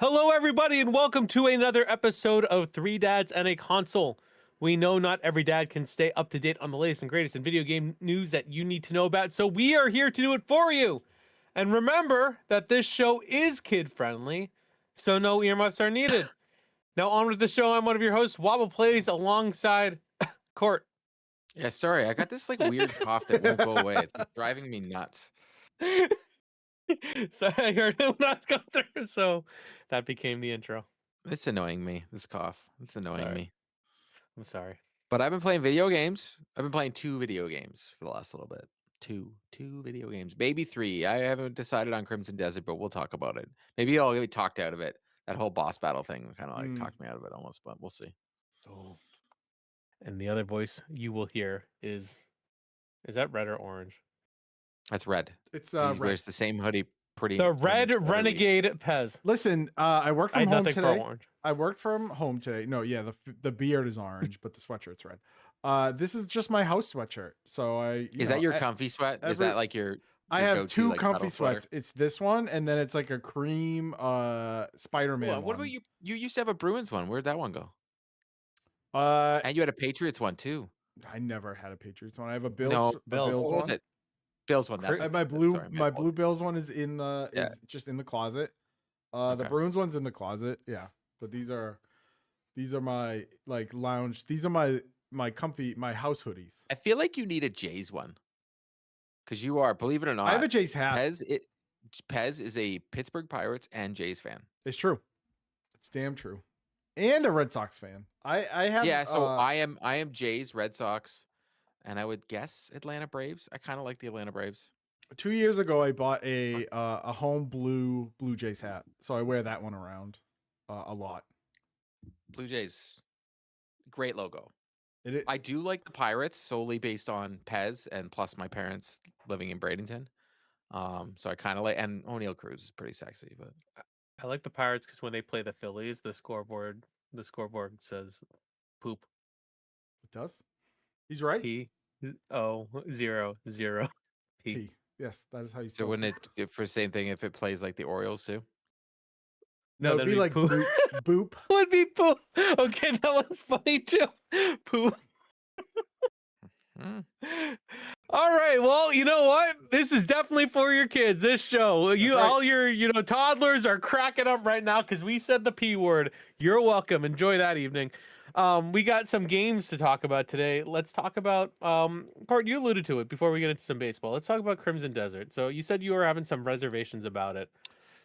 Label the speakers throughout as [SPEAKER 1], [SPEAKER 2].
[SPEAKER 1] Hello, everybody, and welcome to another episode of Three Dads and a Console. We know not every dad can stay up to date on the latest and greatest in video game news that you need to know about, so we are here to do it for you. And remember that this show is kid-friendly, so no earmuffs are needed. Now on with the show. I'm one of your hosts, Wabba Plays, alongside Court.
[SPEAKER 2] Yeah, sorry, I got this like weird cough that won't go away. It's driving me nuts.
[SPEAKER 1] So I heard it when I was going through, so that became the intro.
[SPEAKER 2] It's annoying me, this cough. It's annoying
[SPEAKER 1] All right,
[SPEAKER 2] me.
[SPEAKER 1] I'm sorry.
[SPEAKER 2] But I've been playing video games. I've been playing 2 video games for the last little bit. Two video games. Maybe 3. I haven't decided on Crimson Desert, but we'll talk about it. Maybe I'll get talked out of it. That whole boss battle thing kind of like talked me out of it almost, but we'll see.
[SPEAKER 1] Oh. And the other voice you will hear is that red or orange?
[SPEAKER 2] That's red.
[SPEAKER 3] It's
[SPEAKER 2] He
[SPEAKER 3] red.
[SPEAKER 2] wears the same hoodie pretty
[SPEAKER 1] The
[SPEAKER 2] much
[SPEAKER 1] Red
[SPEAKER 2] every week.
[SPEAKER 1] Renegade Pez.
[SPEAKER 3] Listen, I worked
[SPEAKER 1] I
[SPEAKER 3] from
[SPEAKER 1] had
[SPEAKER 3] home
[SPEAKER 1] nothing for
[SPEAKER 3] today.
[SPEAKER 1] orange.
[SPEAKER 3] I worked from home today. No, yeah, the beard is orange, but the sweatshirt's red. This is just my house sweatshirt. So
[SPEAKER 2] Is that your comfy sweat? Is that like your
[SPEAKER 3] I have
[SPEAKER 2] go-to,
[SPEAKER 3] two
[SPEAKER 2] like,
[SPEAKER 3] comfy
[SPEAKER 2] metal sweater?
[SPEAKER 3] sweats. It's this one, and then it's like a cream Spider-Man
[SPEAKER 2] Hold on, what
[SPEAKER 3] one.
[SPEAKER 2] about you? You used to have a Bruins one. Where'd that one go?
[SPEAKER 3] Uh,
[SPEAKER 2] And you had a Patriots one too.
[SPEAKER 3] I never had a Patriots one. I have a Bills.
[SPEAKER 2] No,
[SPEAKER 3] a Bills
[SPEAKER 2] what was
[SPEAKER 3] one.
[SPEAKER 2] it? Bills one. That's
[SPEAKER 3] I-
[SPEAKER 2] it.
[SPEAKER 3] my blue
[SPEAKER 2] Sorry,
[SPEAKER 3] my
[SPEAKER 2] fault.
[SPEAKER 3] blue Bills one is in the
[SPEAKER 2] Yeah.
[SPEAKER 3] is just in the closet. The
[SPEAKER 2] Okay.
[SPEAKER 3] Bruins one's in the closet. Yeah, but these are my like lounge. These are my comfy house hoodies.
[SPEAKER 2] I feel like you need a Jays one because you are, believe it or not,
[SPEAKER 3] I have a Jays hat.
[SPEAKER 2] Pez is a Pittsburgh Pirates and Jays fan.
[SPEAKER 3] It's true. It's damn true. And a Red Sox fan. I have
[SPEAKER 2] Yeah, so I am Jays, Red Sox, and I would guess Atlanta Braves. I kind of like the Atlanta Braves.
[SPEAKER 3] 2 years ago I bought a home Blue Jays hat. So I wear that one around a lot.
[SPEAKER 2] Blue Jays, great logo.
[SPEAKER 3] It
[SPEAKER 2] I do like the Pirates solely based on Pez and plus my parents living in Bradenton. So I kind of like, and O'Neal Cruz is pretty sexy, but
[SPEAKER 1] I like the Pirates because when they play the Phillies, the scoreboard says poop.
[SPEAKER 3] does. He's right.
[SPEAKER 1] P-0-0-0 P.
[SPEAKER 3] P. Yes, that is how you
[SPEAKER 2] so
[SPEAKER 3] spell
[SPEAKER 2] wouldn't it for the same thing if it plays like the Orioles too?
[SPEAKER 3] No, it'd
[SPEAKER 1] that'd
[SPEAKER 3] be like
[SPEAKER 1] poop.
[SPEAKER 3] boop.
[SPEAKER 1] Would be poop. Okay, that one's funny too. Poop.
[SPEAKER 2] Hmm.
[SPEAKER 1] All right, well, you know what? This is definitely for your kids. This show,
[SPEAKER 3] right.
[SPEAKER 1] all your toddlers are cracking up right now because we said the P word. You're welcome. Enjoy that evening. We got some games to talk about today. Let's talk about Part. You alluded to it before we get into some baseball. Let's talk about Crimson Desert. So you said you were having some reservations about it.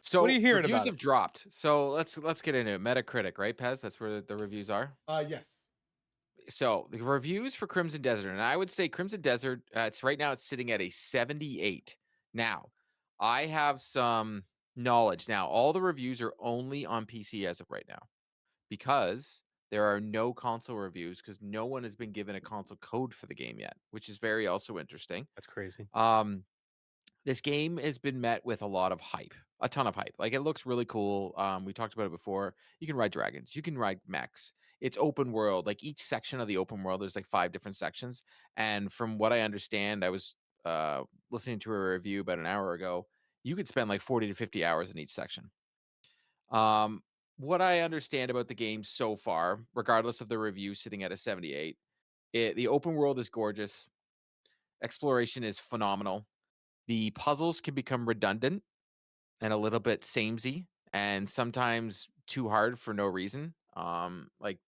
[SPEAKER 2] So
[SPEAKER 1] what are you hearing
[SPEAKER 2] reviews
[SPEAKER 1] about
[SPEAKER 2] have dropped. So let's get into it. Metacritic, right, Pez? That's where the reviews are.
[SPEAKER 3] Yes.
[SPEAKER 2] So the reviews for Crimson Desert, and I would say Crimson Desert, it's right now it's sitting at a 78. Now, I have some knowledge. Now, all the reviews are only on PC as of right now because there are no console reviews because no one has been given a console code for the game yet, which is very also interesting.
[SPEAKER 1] That's crazy.
[SPEAKER 2] This game has been met with a lot of hype, a ton of hype. Like it looks really cool. We talked about it before. You can ride dragons, you can ride mechs. It's open world. Like each section of the open world, there's like 5 different sections. And from what I understand, I was listening to a review about an hour ago. You could spend like 40 to 50 hours in each section. What I understand about the game so far, regardless of the review sitting at a 78, the open world is gorgeous. Exploration is phenomenal. The puzzles can become redundant and a little bit samey and sometimes too hard for no reason. Like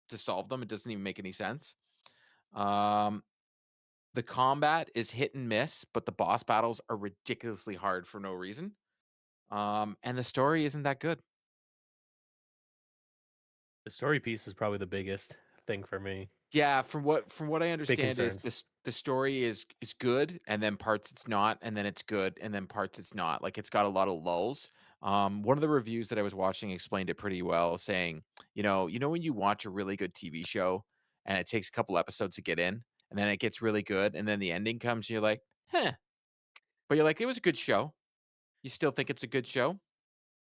[SPEAKER 2] to solve them, it doesn't even make any sense. The combat is hit and miss, but the boss battles are ridiculously hard for no reason. And the story isn't that good.
[SPEAKER 1] The story piece is probably the biggest thing for me.
[SPEAKER 2] Yeah, from what I understand is
[SPEAKER 1] concerns.
[SPEAKER 2] the story is good, and then parts it's not, and then it's good, and then parts it's not. Like it's got a lot of lulls. One of the reviews that I was watching explained it pretty well, saying, you know when you watch a really good TV show and it takes a couple episodes to get in, and then it gets really good, and then the ending comes, and you're like, huh. But you're like, it was a good show. You still think it's a good show?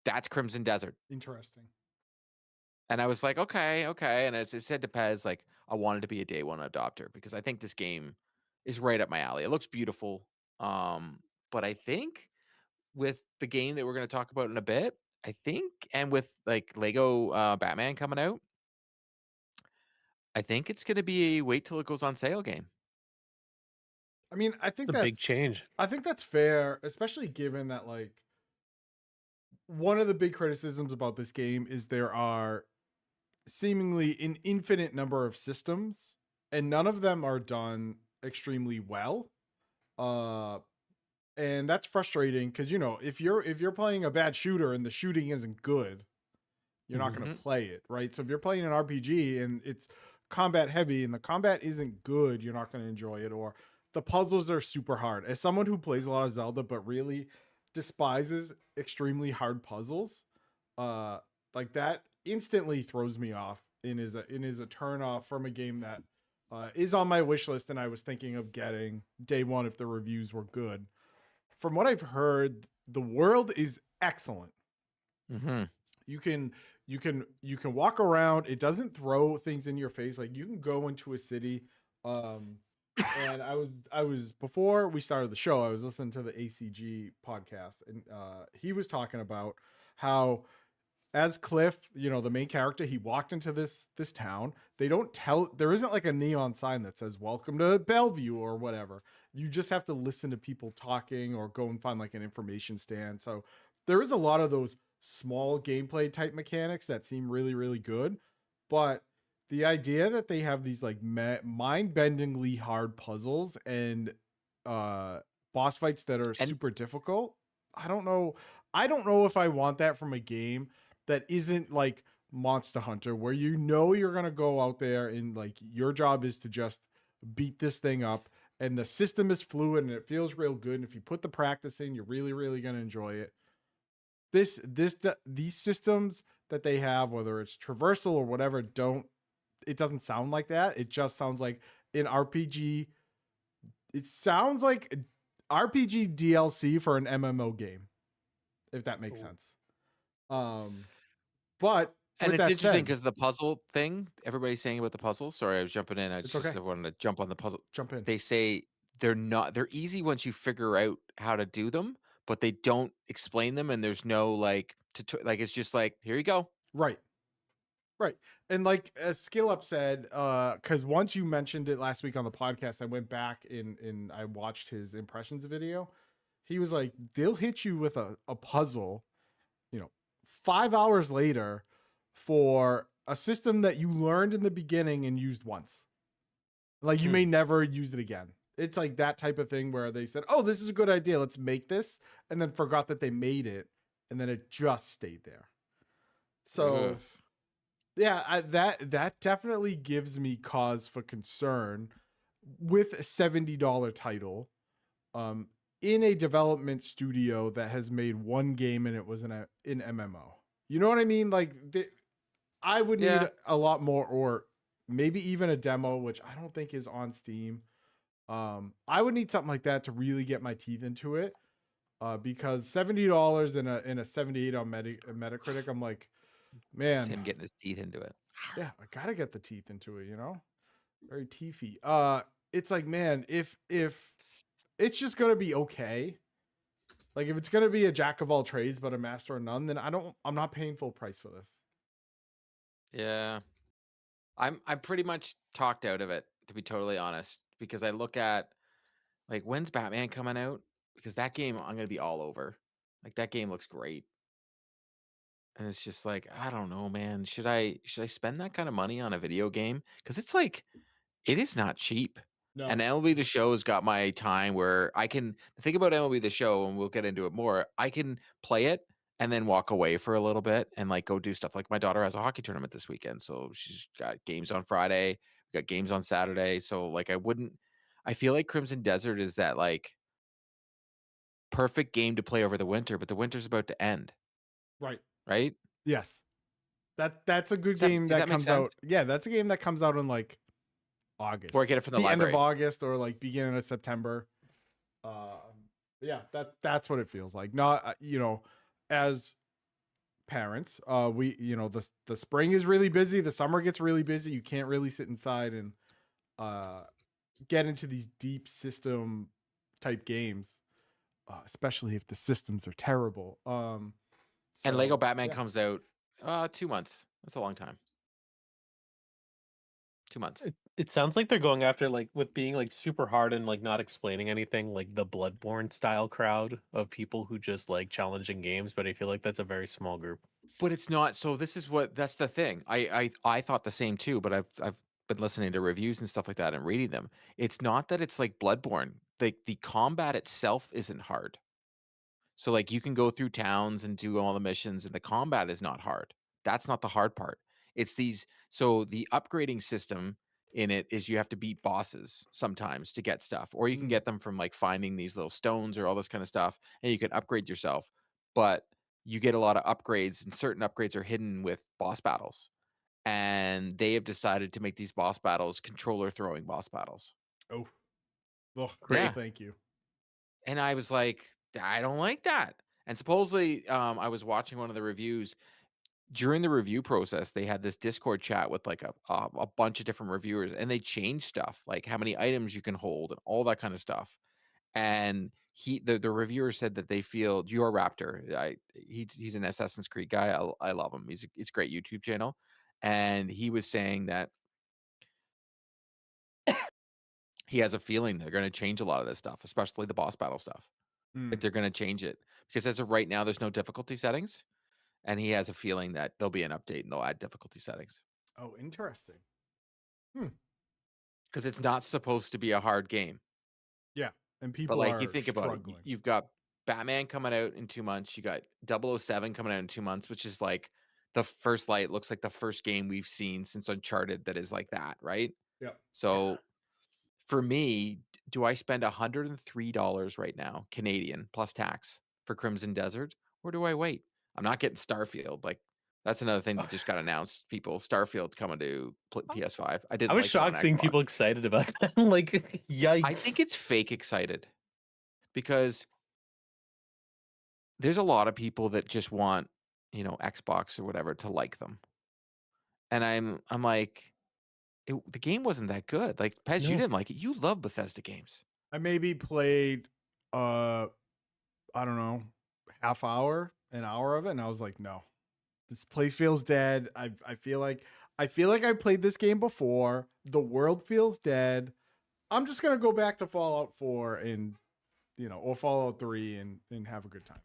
[SPEAKER 2] That's Crimson Desert.
[SPEAKER 3] Interesting.
[SPEAKER 2] And I was like, okay. And as I said to Pez, like, I wanted to be a day one adopter because I think this game is right up my alley. It looks beautiful. But I think with the game that we're going to talk about in a bit, I think, and with like Lego Batman coming out, I think it's going to be a wait till it goes on sale game.
[SPEAKER 3] I mean,
[SPEAKER 1] It's a big change.
[SPEAKER 3] I think that's fair, especially given that like one of the big criticisms about this game is there are seemingly an infinite number of systems and none of them are done extremely well. And that's frustrating because if you're playing a bad shooter and the shooting isn't good, you're not going to play it, right? So if you're playing an RPG and it's combat heavy and the combat isn't good, you're not going to enjoy it. Or the puzzles are super hard. As someone who plays a lot of Zelda but really despises extremely hard puzzles, like that instantly throws me off and is a turn off from a game that is on my wish list and I was thinking of getting day one if the reviews were good. From what I've heard, the world is excellent. You can walk around. It doesn't throw things in your face. Like you can go into a city. And I was before we started the show, I was listening to the ACG podcast, and he was talking about how as Cliff, the main character, he walked into this town. They don't tell, there isn't like a neon sign that says welcome to Bellevue or whatever. You just have to listen to people talking or go and find like an information stand. So there is a lot of those small gameplay type mechanics that seem really, really good. But the idea that they have these like mind-bendingly hard puzzles and boss fights that are super difficult, I don't know if I want that from a game that isn't like Monster Hunter, where you're gonna go out there and like your job is to just beat this thing up, and the system is fluid and it feels real good. And if you put the practice in, you're really, really gonna enjoy it. These systems that they have, whether it's traversal or whatever, it doesn't sound like that. It just sounds like an RPG. It sounds like RPG DLC for an MMO game, if that makes sense. But
[SPEAKER 2] and it's interesting because the puzzle thing, everybody's saying about the puzzles. Sorry, I was jumping in. I wanted to jump on the puzzle.
[SPEAKER 3] Jump in.
[SPEAKER 2] They say they're easy once you figure out how to do them, but they don't explain them, and there's no like it's just like, here you go.
[SPEAKER 3] Right. And like as Skill Up said, because once you mentioned it last week on the podcast, I went back and I watched his impressions video. He was like, they'll hit you with a puzzle, 5 hours later for a system that you learned in the beginning and used once. Like you may never use it again. It's like that type of thing where they said, oh, this is a good idea, let's make this, and then forgot that they made it, and then it just stayed there. So yeah, that definitely gives me cause for concern with a $70 title in a development studio that has made one game and it was an MMO. You know what I mean? Like I would need a lot more, or maybe even a demo, which I don't think is on Steam. I would need something like that to really get my teeth into it. Because $70 in a 78 on Metacritic, I'm like, man,
[SPEAKER 2] it's him getting his teeth into it.
[SPEAKER 3] Yeah, I gotta get the teeth into it, very teethy. It's like, man, if it's just gonna be okay, like if it's gonna be a jack of all trades but a master of none, then I'm not paying full price for this.
[SPEAKER 2] Yeah, I'm pretty much talked out of it, to be totally honest, because I look at like, when's Batman coming out? Because that game I'm gonna be all over. Like that game looks great. And it's just like, I don't know, man. Should I spend that kind of money on a video game? Because it's like, it is not cheap.
[SPEAKER 3] No.
[SPEAKER 2] And MLB The Show has got my time where I can think about MLB The Show, and we'll get into it more. I can play it and then walk away for a little bit and like go do stuff. Like my daughter has a hockey tournament this weekend, so she's got games on Friday, we got games on Saturday. So like I feel like Crimson Desert is that like perfect game to play over the winter, but the winter's about to end. Right?
[SPEAKER 3] Yes. That's a good game that comes out. Yeah, that's a game that comes out in like August.
[SPEAKER 2] Or I get it from the library.
[SPEAKER 3] End of August or like beginning of September. Yeah, that's what it feels like. Not as parents, we the spring is really busy, the summer gets really busy. You can't really sit inside and get into these deep system type games, especially if the systems are terrible.
[SPEAKER 2] And Lego
[SPEAKER 3] So,
[SPEAKER 2] Batman
[SPEAKER 3] yeah.
[SPEAKER 2] comes out 2 months. That's a long time. 2 months.
[SPEAKER 1] It sounds like they're going after like with being like super hard and like not explaining anything, like the Bloodborne style crowd of people who just like challenging games, but I feel like that's a very small group.
[SPEAKER 2] But it's not. So this is that's the thing. I thought the same too, but I've been listening to reviews and stuff like that and reading them. It's not that it's like Bloodborne. Like the combat itself isn't hard. So like you can go through towns and do all the missions and the combat is not hard. That's not the hard part. It's these so the upgrading system in it is you have to beat bosses sometimes to get stuff, or you can
[SPEAKER 3] Mm.
[SPEAKER 2] get them from like finding these little stones or all this kind of stuff, and you can upgrade yourself. But you get a lot of upgrades, and certain upgrades are hidden with boss battles. And they have decided to make these boss battles controller throwing boss battles.
[SPEAKER 3] Oh, no,
[SPEAKER 2] Yeah.
[SPEAKER 3] thank you.
[SPEAKER 2] And I was like, I don't like that. And supposedly, I was watching one of the reviews. During the review process, they had this Discord chat with like a bunch of different reviewers, and they changed stuff like how many items you can hold and all that kind of stuff. And the reviewer said that they feel your Raptor. He's an Assassin's Creed guy. I love him. He's a great YouTube channel, and he was saying that he has a feeling they're going to change a lot of this stuff, especially the boss battle stuff. Like they're going to change it because as of right now, there's no difficulty settings, and he has a feeling that there'll be an update and they'll add difficulty settings
[SPEAKER 3] Oh, interesting.
[SPEAKER 2] because it's not supposed to be a hard game.
[SPEAKER 3] Yeah, and
[SPEAKER 2] But
[SPEAKER 3] people
[SPEAKER 2] like you
[SPEAKER 3] are
[SPEAKER 2] think about it,
[SPEAKER 3] struggling.
[SPEAKER 2] you've got Batman coming out in 2 months. You got 007 coming out in 2 months, which is like the first light looks like the first game we've seen since Uncharted that is like that, right?
[SPEAKER 3] Yeah.
[SPEAKER 2] So for me, do I spend $103 right now, Canadian plus tax for Crimson Desert, or do I wait? I'm not getting Starfield. Like that's another thing that just got announced. People, Starfield's coming to PS5. I
[SPEAKER 1] I
[SPEAKER 2] didn't
[SPEAKER 1] was
[SPEAKER 2] like it on
[SPEAKER 1] shocked seeing
[SPEAKER 2] Xbox.
[SPEAKER 1] people excited about that. Like, yikes.
[SPEAKER 2] I think it's fake excited because there's a lot of people that just want, Xbox or whatever to like them. And I'm like, the game wasn't that good. Like Pez, you
[SPEAKER 1] No.
[SPEAKER 2] didn't like it. You love Bethesda games.
[SPEAKER 3] I maybe played I don't know, an hour of it, and I was like, no. This place feels dead. I feel like I played this game before. The world feels dead. I'm just gonna go back to Fallout 4 and or Fallout 3 and have a good time.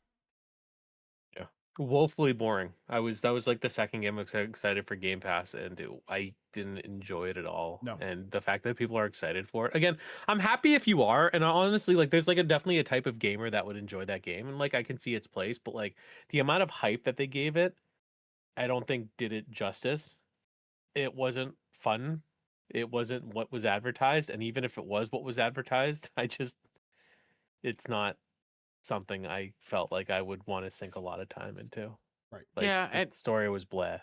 [SPEAKER 1] Yeah. Woefully boring. That was like the second game I was excited for Game Pass, and I didn't enjoy it at all.
[SPEAKER 3] No.
[SPEAKER 1] And the fact that people are excited for it, again, I'm happy if you are. And honestly, like, there's like definitely a type of gamer that would enjoy that game, and like I can see its place. But like the amount of hype that they gave it, I don't think did it justice. It wasn't fun. It wasn't what was advertised, and even if it was what was advertised, it's not something I felt like I would want to sink a lot of time into.
[SPEAKER 3] Right.
[SPEAKER 1] Like,
[SPEAKER 2] Yeah,
[SPEAKER 1] the
[SPEAKER 2] and
[SPEAKER 1] story was bleh.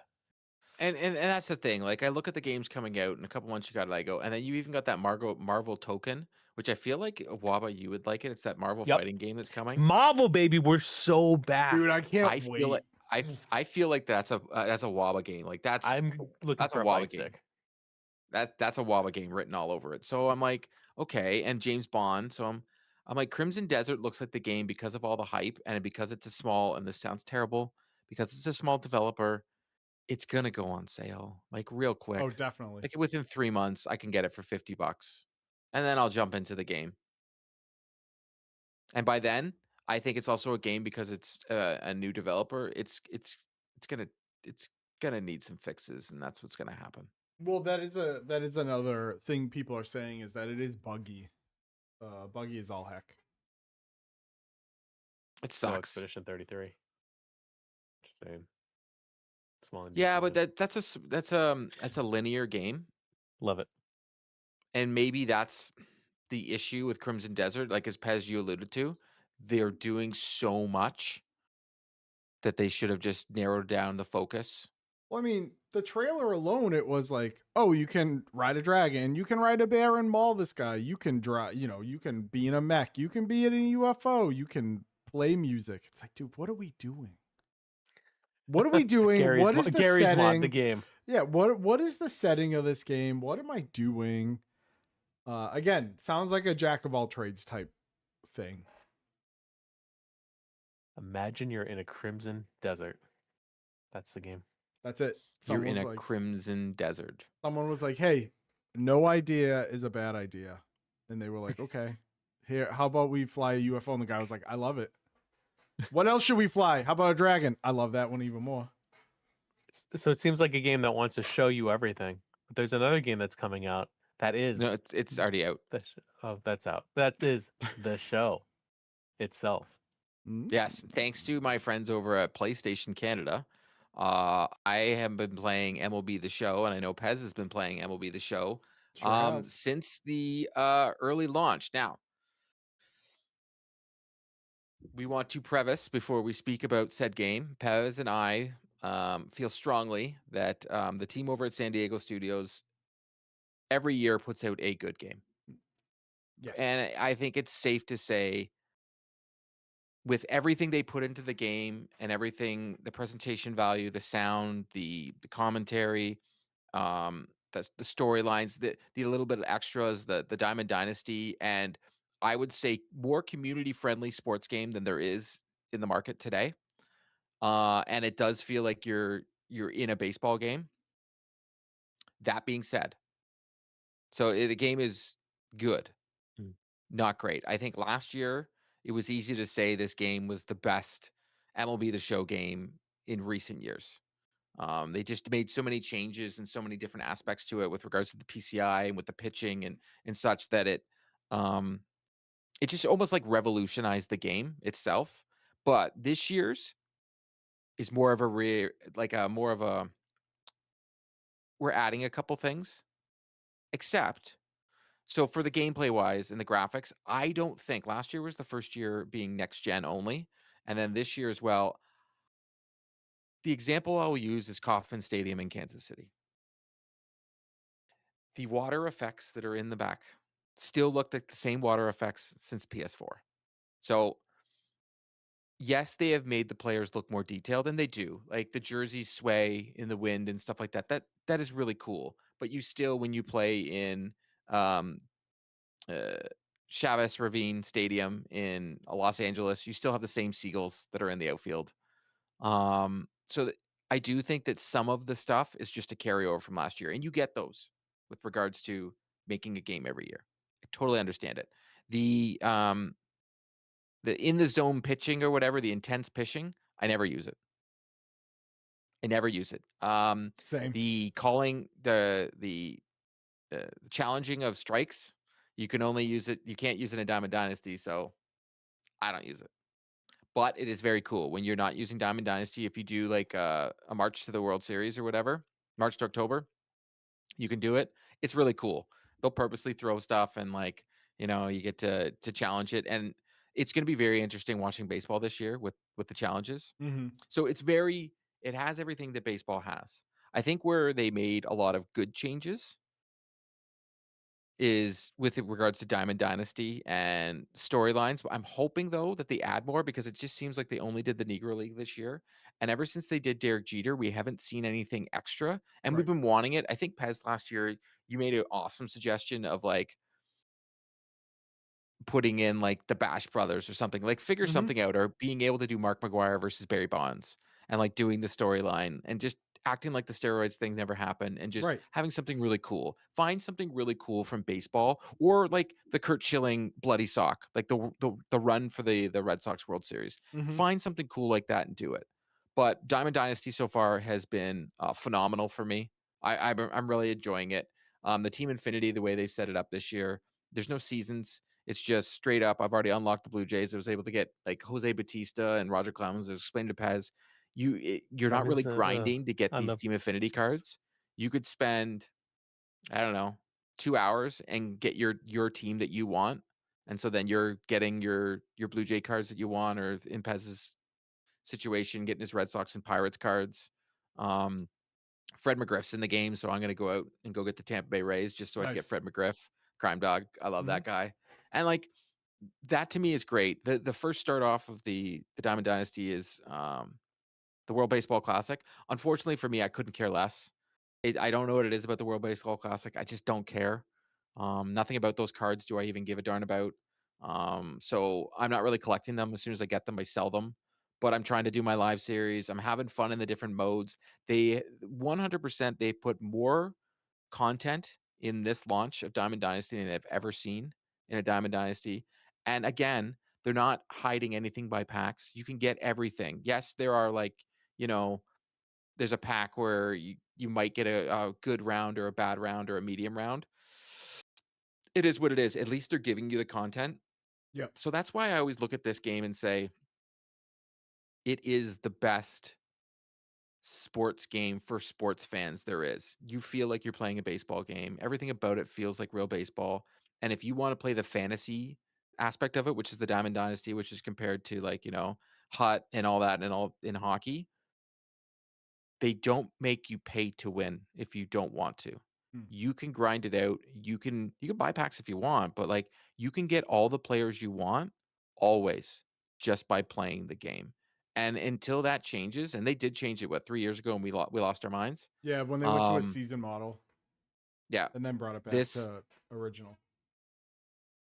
[SPEAKER 2] and that's the thing. Like I look at the games coming out, and a couple months you got Lego, and then you even got that Marvel token, which I feel like Waba, you would like it. It's that Marvel
[SPEAKER 1] Yep.
[SPEAKER 2] fighting game that's
[SPEAKER 1] It's
[SPEAKER 2] coming.
[SPEAKER 1] Marvel, baby, we're so back.
[SPEAKER 3] Dude, I can't
[SPEAKER 2] I
[SPEAKER 3] wait.
[SPEAKER 2] feel like I feel like that's a Waba game. Like
[SPEAKER 1] I'm looking
[SPEAKER 2] that's
[SPEAKER 1] for
[SPEAKER 2] a
[SPEAKER 1] a
[SPEAKER 2] Waba
[SPEAKER 1] fight
[SPEAKER 2] game.
[SPEAKER 1] stick.
[SPEAKER 2] That's a Waba game written all over it. So I'm like, okay, and James Bond. So I'm like, Crimson Desert looks like the game because of all the hype and because it's a small, and this sounds terrible, because it's a small developer, it's gonna go on sale like real quick.
[SPEAKER 3] Oh, definitely.
[SPEAKER 2] Like within 3 months, I can get it for $50, and then I'll jump into the game. And by then, I think it's also a game because it's a new developer. Gonna it's gonna need some fixes, and that's what's gonna happen.
[SPEAKER 3] Well, that is another thing people are saying is that it is buggy. Buggy is all heck.
[SPEAKER 2] It
[SPEAKER 1] So
[SPEAKER 2] sucks.
[SPEAKER 1] Expedition 33. Just saying. Small.
[SPEAKER 2] Yeah, but that's a linear game,
[SPEAKER 1] Love it.
[SPEAKER 2] and maybe that's the issue with Crimson Desert. Like as Pez you alluded to, they're doing so much that they should have just narrowed down the focus.
[SPEAKER 3] Well, I mean, the trailer alone, it was like, oh, you can ride a dragon, you can ride a bear and maul this guy, you can you can be in a mech, you can be in a UFO, you can play music. It's like, dude, what are we doing? What are we doing? What is the
[SPEAKER 1] Gary's
[SPEAKER 3] setting?
[SPEAKER 1] mod the game.
[SPEAKER 3] Yeah, what is the setting of this game? What am I doing? Again, sounds like a jack of all trades type thing.
[SPEAKER 1] Imagine you're in a crimson desert. That's the game.
[SPEAKER 3] That's it.
[SPEAKER 2] You're in a crimson desert.
[SPEAKER 3] Someone was like, "Hey, no idea is a bad idea," and they were like, "Okay, here, how about we fly a UFO?" And the guy was like, "I love it. What else should we fly? How about a dragon? I love that one even more."
[SPEAKER 1] So it seems like a game that wants to show you everything. But there's another game that's coming out that is
[SPEAKER 2] No, it's already out.
[SPEAKER 1] oh, that's out. That is the show itself.
[SPEAKER 2] Yes, thanks to my friends over at PlayStation Canada. I have been playing MLB The Show, and I know Pez has been playing MLB The Show
[SPEAKER 3] Sure have.
[SPEAKER 2] since the early launch. Now, we want to preface before we speak about said game. Pez and I feel strongly that the team over at San Diego Studios every year puts out a good game.
[SPEAKER 3] Yes.
[SPEAKER 2] And I think it's safe to say, with everything they put into the game and everything, the presentation value, the sound, the commentary, the storylines, the little bit of extras, the Diamond Dynasty, and I would say more community friendly sports game than there is in the market today. And it does feel like you're in a baseball game. That being said, so the game is good,
[SPEAKER 1] Mm.
[SPEAKER 2] not great. I think last year it was easy to say this game was the best MLB The Show game in recent years. They just made so many changes and so many different aspects to it with regards to the PCI and with the pitching and such that um, it just almost like revolutionized the game itself. But this year's is more of more of a, we're adding a couple things, except so for the gameplay wise and the graphics, I don't think last year was the first year being next gen only, and then this year as well. The example I'll use is Kauffman Stadium in Kansas City. The water effects that are in the back still look like the same water effects since PS4. So, yes, they have made the players look more detailed, and they do. Like the jerseys sway in the wind and stuff like that. That is really cool. But you still, when you play in um, uh, Chavez Ravine Stadium in Los Angeles, you still have the same seagulls that are in the outfield. I do think that some of the stuff is just a carryover from last year, and you get those with regards to making a game every year. I totally understand it. The in the zone pitching or whatever, the intense pitching, I never use it. I never use it.
[SPEAKER 3] Same.
[SPEAKER 2] The calling, the challenging of strikes, you can only use it. You can't use it in Diamond Dynasty, so I don't use it. But it is very cool when you're not using Diamond Dynasty. If you do like a March to the World Series or whatever, March to October, you can do it. It's really cool. They'll purposely throw stuff and you get to challenge it, and it's going to be very interesting watching baseball this year with the challenges.
[SPEAKER 3] Mm-hmm.
[SPEAKER 2] So it has everything that baseball has. I think where they made a lot of good changes is with regards to Diamond Dynasty and storylines. I'm hoping though that they add more because it just seems like they only did the Negro League this year. And ever since they did Derek Jeter, we haven't seen anything extra. And we've
[SPEAKER 3] Right.
[SPEAKER 2] been wanting it. I think Pez last year, you made an awesome suggestion of like putting in like the Bash Brothers or something, like figure
[SPEAKER 3] Mm-hmm.
[SPEAKER 2] something out, or being able to do Mark McGuire versus Barry Bonds and like doing the storyline and just acting like the steroids thing never happened and just
[SPEAKER 3] Right.
[SPEAKER 2] having something really cool. Find something really cool from baseball, or like the Kurt Schilling bloody sock, like the run for the Red Sox World Series.
[SPEAKER 3] Mm-hmm.
[SPEAKER 2] Find something cool like that and do it. But Diamond Dynasty so far has been phenomenal for me. I'm really enjoying it. The Team Infinity, the way they've set it up this year, there's no seasons. It's just straight up. I've already unlocked the Blue Jays. I was able to get like Jose Bautista and Roger Clemens. I was explaining to Pez, you're not really grinding to get
[SPEAKER 1] on
[SPEAKER 2] these
[SPEAKER 1] the
[SPEAKER 2] Team Affinity cards. You could spend, I don't know, 2 hours and get your team that you want, and so then you're getting your Blue Jay cards that you want, or in Pez's situation, getting his Red Sox and Pirates cards. Um, Fred McGriff's in the game, so I'm going to go out and go get the Tampa Bay Rays just so I can get
[SPEAKER 3] Nice.
[SPEAKER 2] Fred McGriff, Crime Dog. I love
[SPEAKER 3] Mhm.
[SPEAKER 2] that guy. And like that to me is great. The first start off of the Diamond Dynasty is the World Baseball Classic. Unfortunately for me, I couldn't care less. I don't know what it is about the World Baseball Classic. I just don't care. Nothing about those cards do I even give a darn about. So I'm not really collecting them. As soon as I get them, I sell them. but I'm trying to do my live series. I'm having fun in the different modes. They 100% they put more content in this launch of Diamond Dynasty than they've ever seen in a Diamond Dynasty. And again, they're not hiding anything by packs. You can get everything. Yes, there are like, you know, there's a pack where you might get a good round or a bad round or a medium round. It is what it is. At least they're giving you the content.
[SPEAKER 3] Yep.
[SPEAKER 2] So that's why I always look at this game and say it is the best sports game for sports fans there is. You feel like you're playing a baseball game. Everything about it feels like real baseball. And if you want to play the fantasy aspect of it, which is the Diamond Dynasty, which is compared to like, you know, Hut and all that and all in hockey, they don't make you pay to win if you don't want to. You can grind it out. You can buy packs if you want, but like you can get all the players you want always just by playing the game. And until that changes, and they did change it 3 years ago, and we lost our minds.
[SPEAKER 3] Yeah, when they went to a season model.
[SPEAKER 2] Yeah,
[SPEAKER 3] And then brought it back to original.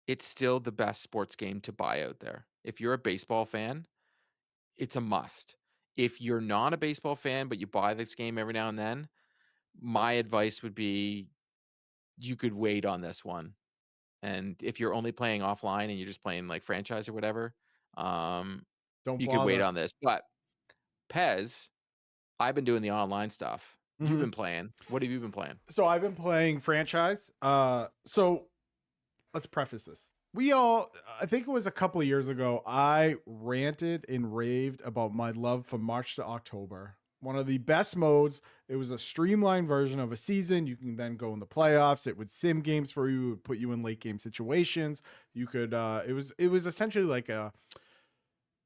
[SPEAKER 2] It's still the best sports game to buy out there. If you're a baseball fan, it's a must. If you're not a baseball fan but you buy this game every now and then, my advice would be you could wait on this one. And if you're only playing offline and you're just playing like franchise or whatever, you could wait on this. But Pez, I've been doing the online stuff. You've been playing. What have you been playing?
[SPEAKER 3] So I've been playing franchise. So let's preface this. I think it was a couple of years ago, I ranted and raved about my love for March to October. One of the best modes. It was a streamlined version of a season. You can then go in the playoffs. It would sim games for you. It would put you in late game situations. You could. It was essentially like a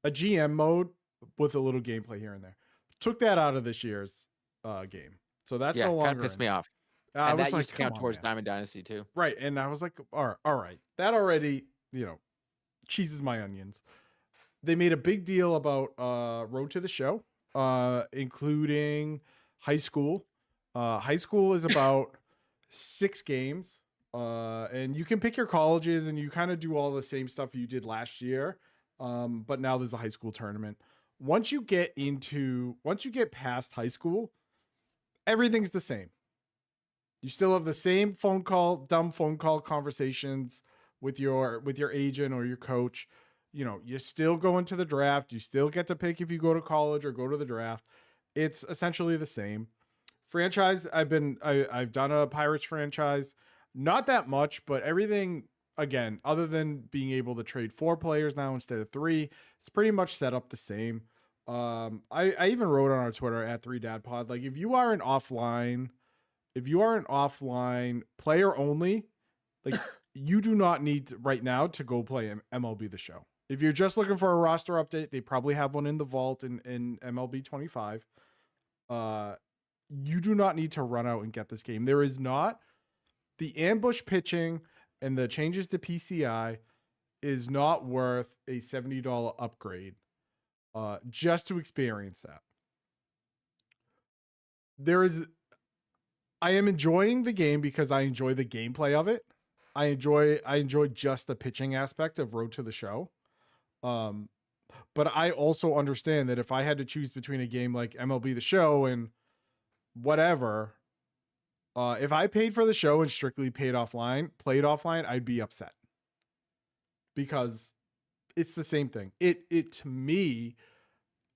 [SPEAKER 3] GM mode with a little gameplay here and there. Took that out of this year's game, so that's no longer.
[SPEAKER 2] Kind of pissed me off. And that used to count towards Diamond Dynasty too.
[SPEAKER 3] Right, and I was like, all right, that already, cheeses my onions. They made a big deal about Road to the Show, including high school. High school is about 6 games, and you can pick your colleges, and you kind of do all the same stuff you did last year, but now there's a high school tournament. Once you get past high school, everything's the same. You still have the same dumb phone call conversations with your agent or your coach. You still go into the draft. You still get to pick if you go to college or go to the draft. It's essentially the same. Franchise, I've done a Pirates franchise. Not that much, but everything, again, other than being able to trade 4 players now instead of 3, it's pretty much set up the same. I even wrote on our Twitter at 3dadpod, like if you are an offline player only, like you do not need right now to go play MLB The Show. If you're just looking for a roster update, they probably have one in the vault in MLB 25. You do not need to run out and get this game. There is not the ambush pitching and the changes to PCI is not worth a $70 upgrade just to experience that. I am enjoying the game because I enjoy the gameplay of it. I enjoy just the pitching aspect of Road to the Show. But I also understand that if I had to choose between a game like MLB The Show and whatever, if I paid for the show and strictly played offline, I'd be upset. Because it's the same thing. It to me,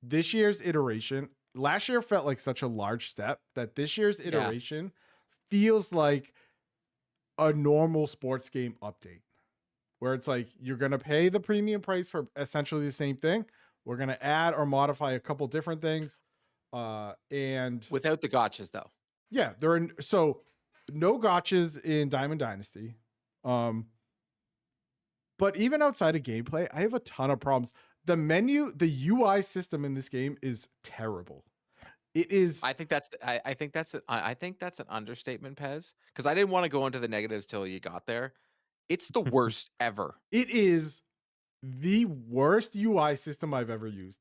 [SPEAKER 3] this year's iteration, last year felt like such a large step that this year's iteration feels like a normal sports game update, where it's like you're going to pay the premium price for essentially the same thing. We're going to add or modify a couple different things. And
[SPEAKER 2] without the gotchas though.
[SPEAKER 3] Yeah, so no gotchas in Diamond Dynasty. But even outside of gameplay, I have a ton of problems. The UI system in this game is terrible. It is.
[SPEAKER 2] I think that's an understatement, Pez, because I didn't want to go into the negatives till you got there. It's the worst ever.
[SPEAKER 3] It is the worst UI system I've ever used.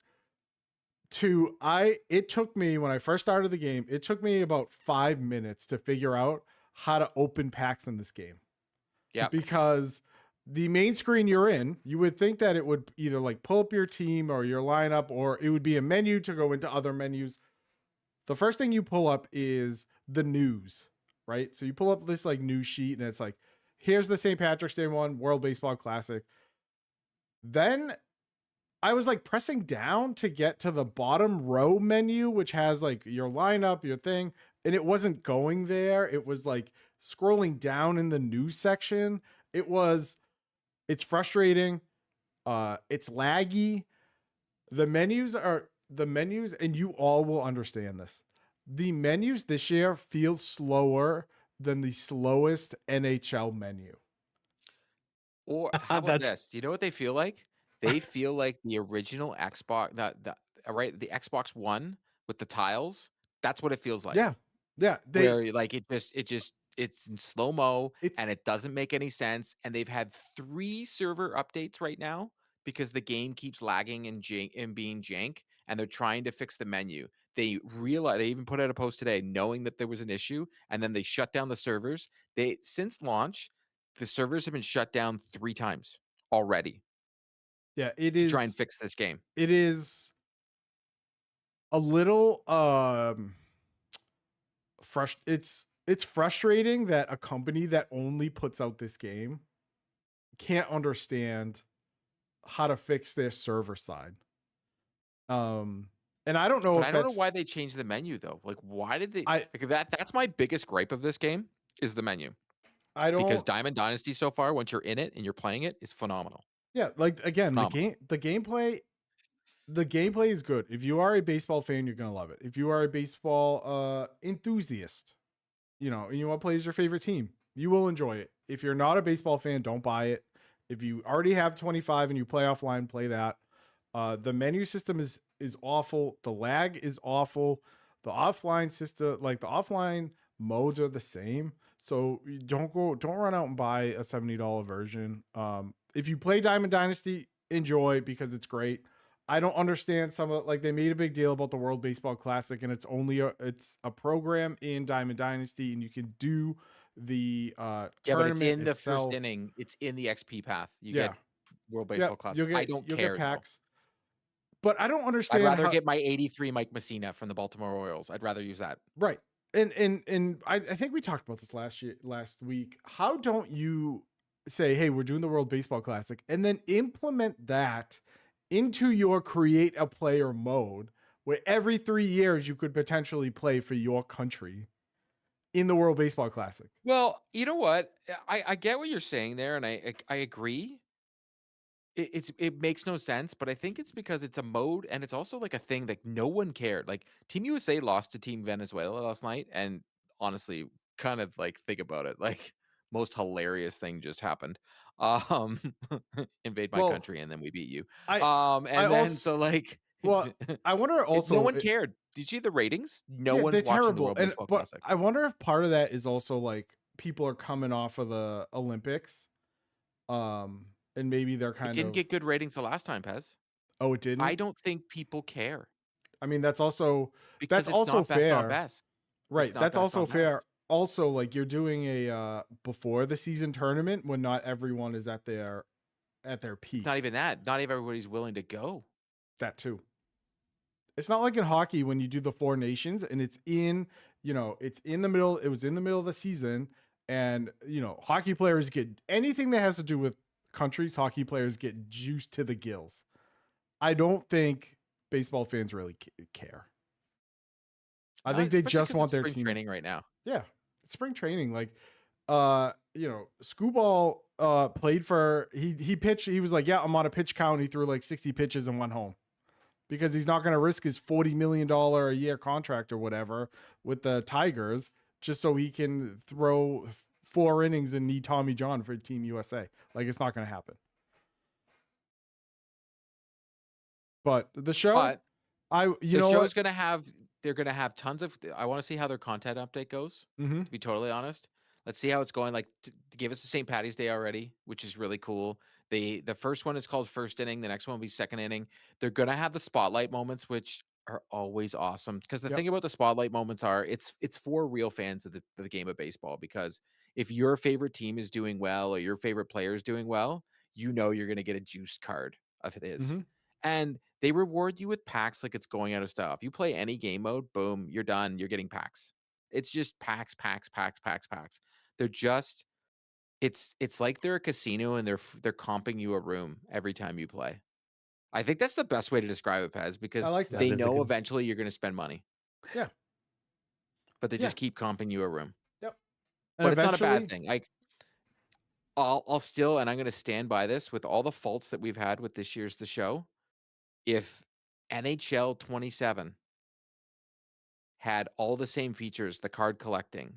[SPEAKER 3] It took me, when I first started the game, it took me about 5 minutes to figure out how to open packs in this game.
[SPEAKER 2] Yeah.
[SPEAKER 3] Because the main screen you're in, you would think that it would either like pull up your team or your lineup, or it would be a menu to go into other menus. The first thing you pull up is the news, right? So you pull up this like news sheet and it's like, here's the St. Patrick's Day one, World Baseball Classic. Then I was like pressing down to get to the bottom row menu, which has like your lineup, your thing, and it wasn't going there. It was like scrolling down in the news section. It's frustrating. It's laggy. The menus, and you all will understand this. The menus this year feel slower than the slowest NHL menu.
[SPEAKER 2] Or how about this? Do you know what they feel like? They feel like the original Xbox, the Xbox One with the tiles. That's what it feels like.
[SPEAKER 3] Yeah.
[SPEAKER 2] Where like it's in slow mo
[SPEAKER 3] It's
[SPEAKER 2] and it doesn't make any sense. And they've had 3 server updates right now because the game keeps lagging and being jank, and they're trying to fix the menu. They even put out a post today knowing that there was an issue, and then they shut down the servers. Since launch, the servers have been shut down 3 times already to try and fix this game.
[SPEAKER 3] It is a little it's frustrating that a company that only puts out this game can't understand how to fix their server side. And I don't know
[SPEAKER 2] But I don't know why they changed the menu though. Like, why did they? That's my biggest gripe of this game is the menu. Because Diamond Dynasty so far, once you're in it and you're playing it, is phenomenal.
[SPEAKER 3] Yeah, like again, the gameplay is good. If you are a baseball fan, you're gonna love it. If you are a baseball enthusiast, and you want to play as your favorite team, you will enjoy it. If you're not a baseball fan, don't buy it. If you already have 25 and you play offline, play that. The menu system is awful. The lag is awful. The offline system, like the offline modes are the same. So don't run out and buy a $70 version. If you play Diamond Dynasty, enjoy because it's great. I don't understand like they made a big deal about the World Baseball Classic, and it's a program in Diamond Dynasty, and you can do the tournament.
[SPEAKER 2] But it's in the first inning. It's in the XP path. You get World Baseball Classic. I don't care.
[SPEAKER 3] Packs. But I don't understand.
[SPEAKER 2] I'd rather get my 83 Mike Messina from the Baltimore Orioles. I'd rather use that.
[SPEAKER 3] Right. And I think we talked about this last week. How don't you say, hey, we're doing the World Baseball Classic, and then implement that into your create a player mode where every 3 years you could potentially play for your country in the World Baseball Classic?
[SPEAKER 2] Well, you know what? I get what you're saying there, and I agree. It makes no sense, but I think it's because it's a mode, and it's also like a thing that no one cared. Like Team USA lost to Team Venezuela last night, and honestly, kind of like think about it, like most hilarious thing just happened. Invade my country and then we beat you. So like,
[SPEAKER 3] well, I wonder also
[SPEAKER 2] no one cared. Did you see the ratings? No one's watching
[SPEAKER 3] terrible.
[SPEAKER 2] the World Baseball Classic.
[SPEAKER 3] I wonder if part of that is also like people are coming off of the Olympics. And maybe they're
[SPEAKER 2] It didn't get good ratings the last time, Pez.
[SPEAKER 3] Oh, it didn't?
[SPEAKER 2] I don't think people care.
[SPEAKER 3] I mean, that's also
[SPEAKER 2] because
[SPEAKER 3] that's also fair.
[SPEAKER 2] Best.
[SPEAKER 3] Right. That's also fair. Best. Also, like you're doing a before the season tournament when not everyone is at their peak.
[SPEAKER 2] Not even that. Not even everybody's willing to go.
[SPEAKER 3] That too. It's not like in hockey when you do the 4 nations and it's in the middle. It was in the middle of the season, and hockey players get anything that has to do with countries. Hockey players get juiced to the gills. I don't think baseball fans really care. I think they just want their team
[SPEAKER 2] training right now.
[SPEAKER 3] Yeah, it's spring training. Like, Scooball played for he pitched. He was like, yeah, I'm on a pitch count. He threw like 60 pitches and went home because he's not going to risk his $40 million a year contract or whatever with the Tigers just so he can throw 4 innings and need Tommy John for Team USA. Like, it's not going to happen. But the show,
[SPEAKER 2] show is going to have. They're going to have tons of. I want to see how their content update goes.
[SPEAKER 3] Mm-hmm.
[SPEAKER 2] To be totally honest, let's see how it's going. Like, give us the St. Patty's Day already, which is really cool. The first one is called first inning. The next one will be second inning. They're going to have the spotlight moments, which are always awesome. Because the thing about the spotlight moments are it's for real fans of the game of baseball, because if your favorite team is doing well or your favorite player is doing well, you know you're going to get a juiced card of his.
[SPEAKER 3] Mm-hmm.
[SPEAKER 2] And they reward you with packs like it's going out of style. If you play any game mode, boom, you're done. You're getting packs. It's just packs, packs, packs, packs, packs. They're just it's like they're a casino and they're comping you a room every time you play. I think that's the best way to describe it, Pez,
[SPEAKER 3] I
[SPEAKER 2] because
[SPEAKER 3] like that.
[SPEAKER 1] That
[SPEAKER 2] they
[SPEAKER 1] is a
[SPEAKER 2] know
[SPEAKER 1] good-
[SPEAKER 2] eventually you're going to spend money,
[SPEAKER 3] Yeah.
[SPEAKER 2] but they
[SPEAKER 3] Yeah.
[SPEAKER 2] just keep comping you a room.
[SPEAKER 3] Yep.
[SPEAKER 2] But it's not a bad thing. Like I'll still, and I'm going to stand by this with all the faults that we've had with this year's The Show. If NHL 27 had all the same features, the card collecting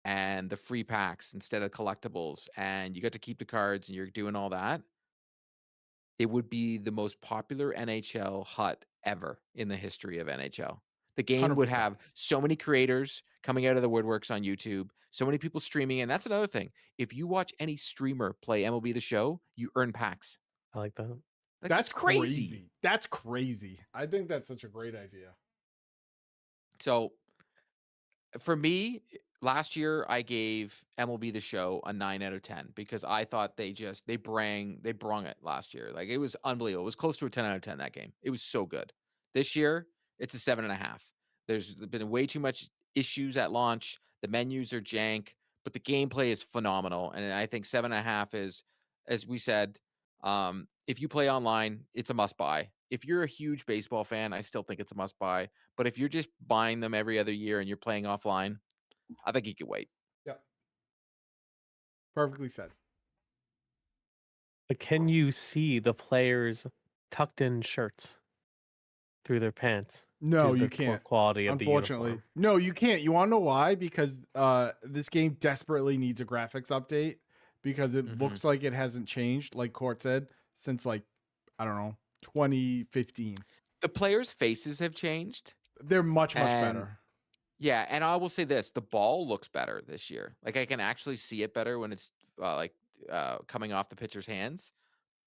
[SPEAKER 2] and the free packs instead of collectibles, and you got to keep the cards and you're doing all that, it would be the most popular NHL hut ever in the history of NHL. The game would
[SPEAKER 3] 100%.
[SPEAKER 2] have so many creators coming out of the woodworks on YouTube, so many people streaming. And that's another thing. If you watch any streamer play MLB The Show, you earn packs.
[SPEAKER 1] I like that.
[SPEAKER 2] Like,
[SPEAKER 3] That's
[SPEAKER 2] it's crazy.
[SPEAKER 3] That's crazy. I think that's such a great idea.
[SPEAKER 2] So for me, last year I gave MLB The Show a 9 out of 10 because I thought they brung it last year. Like, it was unbelievable. It was close to a 10 out of 10 that game. It was so good. This year, it's a 7.5. There's been way too much issues at launch. The menus are jank, but the gameplay is phenomenal. And I think 7.5 is, as we said, if you play online, it's a must buy. If you're a huge baseball fan, I still think it's a must buy. But if you're just buying them every other year and you're playing offline, I think you could wait.
[SPEAKER 3] Yep. Perfectly said.
[SPEAKER 1] But can you see the players tucked in shirts through their pants?
[SPEAKER 3] No,
[SPEAKER 1] due to
[SPEAKER 3] you
[SPEAKER 1] the poor
[SPEAKER 3] can't.
[SPEAKER 1] Quality of
[SPEAKER 3] Unfortunately,
[SPEAKER 1] the uniform?
[SPEAKER 3] no, you can't. You want to know why? Because this game desperately needs a graphics update because it looks like it hasn't changed, like Court said, since like I don't know 2015.
[SPEAKER 2] The players' faces have changed.
[SPEAKER 3] They're much
[SPEAKER 2] And-
[SPEAKER 3] better.
[SPEAKER 2] Yeah, and I will say this: the ball looks better this year. Like, I can actually see it better when it's coming off the pitcher's hands.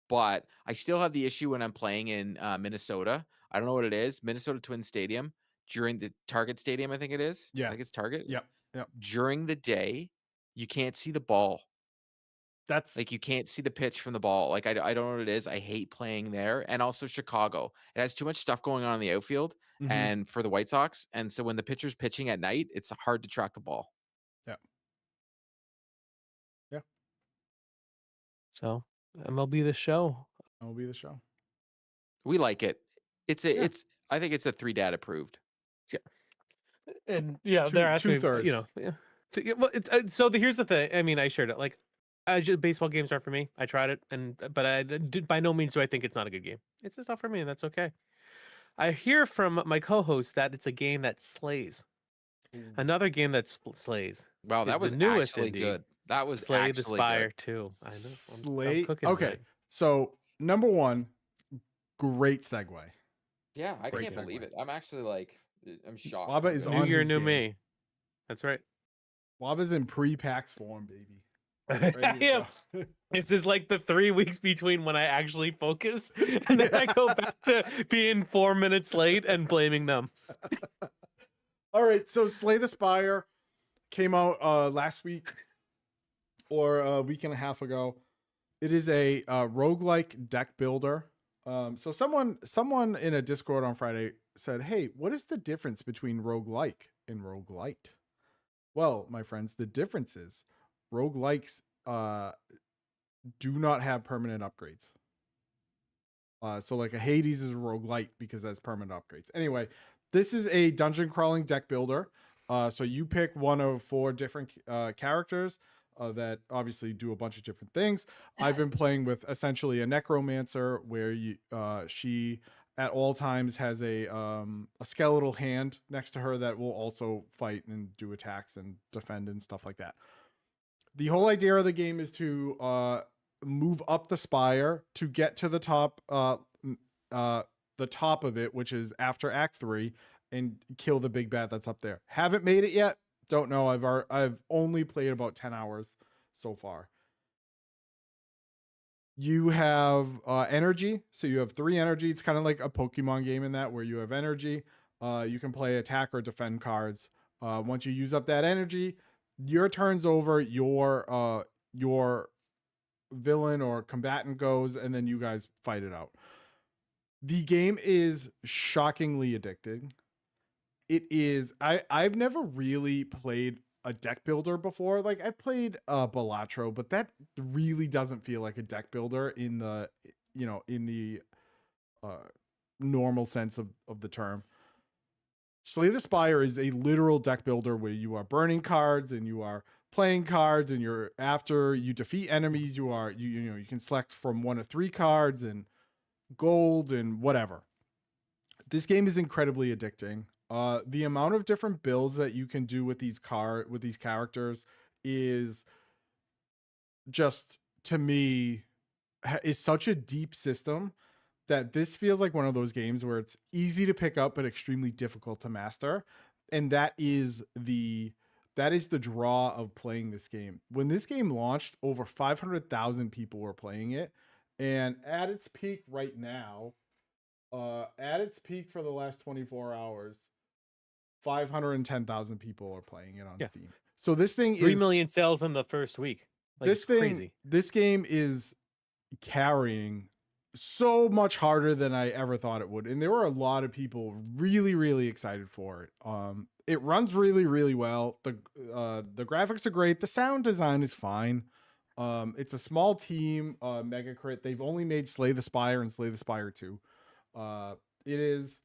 [SPEAKER 2] But I still have the issue when I'm playing in Minnesota. I don't know what it is. Minnesota Twin Stadium during the Target Stadium, I think it is.
[SPEAKER 3] Yeah.
[SPEAKER 2] I think it's Target.
[SPEAKER 3] Yep. Yep.
[SPEAKER 2] During the day, you can't see the ball.
[SPEAKER 3] That's
[SPEAKER 2] Like, you can't see the pitch from the ball. Like, I don't know what it is. I hate playing there. And also Chicago. It has too much stuff going on in the outfield
[SPEAKER 3] mhm.
[SPEAKER 2] and for the White Sox. And so when the pitcher's pitching at night, it's hard to track the ball.
[SPEAKER 1] So MLB The Show.
[SPEAKER 3] That will be the show.
[SPEAKER 2] We like it.
[SPEAKER 3] Yeah.
[SPEAKER 2] I think it's a 3-dad approved.
[SPEAKER 1] And yeah,
[SPEAKER 3] Two-
[SPEAKER 1] they're asking,
[SPEAKER 3] two-thirds.
[SPEAKER 1] you know, yeah. So, yeah, well, here's the thing. I mean, I shared it. Like, baseball games are for me. I tried it, but I did, by no means do I think it's not a good game. It's just not for me, and that's okay. I hear from my co-host that it's a game that slays. Another game that slays.
[SPEAKER 2] Wow,
[SPEAKER 1] Is
[SPEAKER 2] that
[SPEAKER 1] the
[SPEAKER 2] was
[SPEAKER 1] newest
[SPEAKER 2] actually
[SPEAKER 1] indie.
[SPEAKER 2] good. That was
[SPEAKER 1] Slay the
[SPEAKER 2] actually
[SPEAKER 1] Spire
[SPEAKER 2] good.
[SPEAKER 1] too. I know. I'm
[SPEAKER 3] Slay.
[SPEAKER 1] cooking
[SPEAKER 3] Okay,
[SPEAKER 1] tonight.
[SPEAKER 3] so number one, great segue.
[SPEAKER 2] Yeah, I
[SPEAKER 3] Great
[SPEAKER 2] can't believe
[SPEAKER 3] segue.
[SPEAKER 2] it. I'm actually like, I'm shocked.
[SPEAKER 3] Wabba is
[SPEAKER 1] New
[SPEAKER 3] on
[SPEAKER 1] year,
[SPEAKER 3] his
[SPEAKER 1] new
[SPEAKER 3] game.
[SPEAKER 1] me. That's right.
[SPEAKER 3] Wabba's in pre-PAX form, baby.
[SPEAKER 1] I
[SPEAKER 3] Ready to
[SPEAKER 1] am.
[SPEAKER 3] go.
[SPEAKER 1] This is like the 3 weeks between when I actually focus and then I go back to being 4 minutes late and blaming them.
[SPEAKER 3] All right, so Slay the Spire came out last week or a week and a half ago. It is a roguelike deck builder. So someone in a Discord on Friday said, "Hey, what is the difference between roguelike and roguelite?" Well, my friends, the difference is roguelikes do not have permanent upgrades. So like a Hades is a roguelite because that's permanent upgrades. Anyway, this is a dungeon crawling deck builder. So you pick one of 4 different characters that obviously do a bunch of different things. I've been playing with essentially a necromancer where she at all times has a skeletal hand next to her that will also fight and do attacks and defend and stuff like that. The whole idea of the game is to move up the spire to get to the top of it, which is after Act 3, and kill the big bad that's up there. Haven't made it yet. Don't know. I've only played about 10 hours so far. You have energy. So you have 3 energy. It's kind of like a Pokemon game in that where you have energy. You can play attack or defend cards. Once you use up that energy, your turn's over, your villain or combatant goes, and then you guys fight it out. The game is shockingly addicting. It is. I've never really played a deck builder before. Like I played Balatro, but that really doesn't feel like a deck builder in the in the uh, normal sense of the term. Slay the Spire is a literal deck builder where you are burning cards and you are playing cards, and you're after you defeat enemies, you can select from 1 to 3 cards and gold and whatever. This game is incredibly addicting. The amount of different builds that you can do with these characters is just, to me, is such a deep system that this feels like one of those games where it's easy to pick up but extremely difficult to master. And that is the draw of playing this game. When this game launched, over 500,000 people were playing it, and at its peak right now, at its peak for the last 24 hours, 510,000 people are playing it on Steam. So this thing
[SPEAKER 1] 3
[SPEAKER 3] is
[SPEAKER 1] million sales in the first week. Like,
[SPEAKER 3] this
[SPEAKER 1] it's
[SPEAKER 3] thing,
[SPEAKER 1] crazy.
[SPEAKER 3] This game is carrying so much harder than I ever thought it would. And there were a lot of people really, really excited for it. It runs really, really well. The graphics are great. The sound design is fine. It's a small team, Megacrit. They've only made Slay the Spire and Slay the Spire 2. It is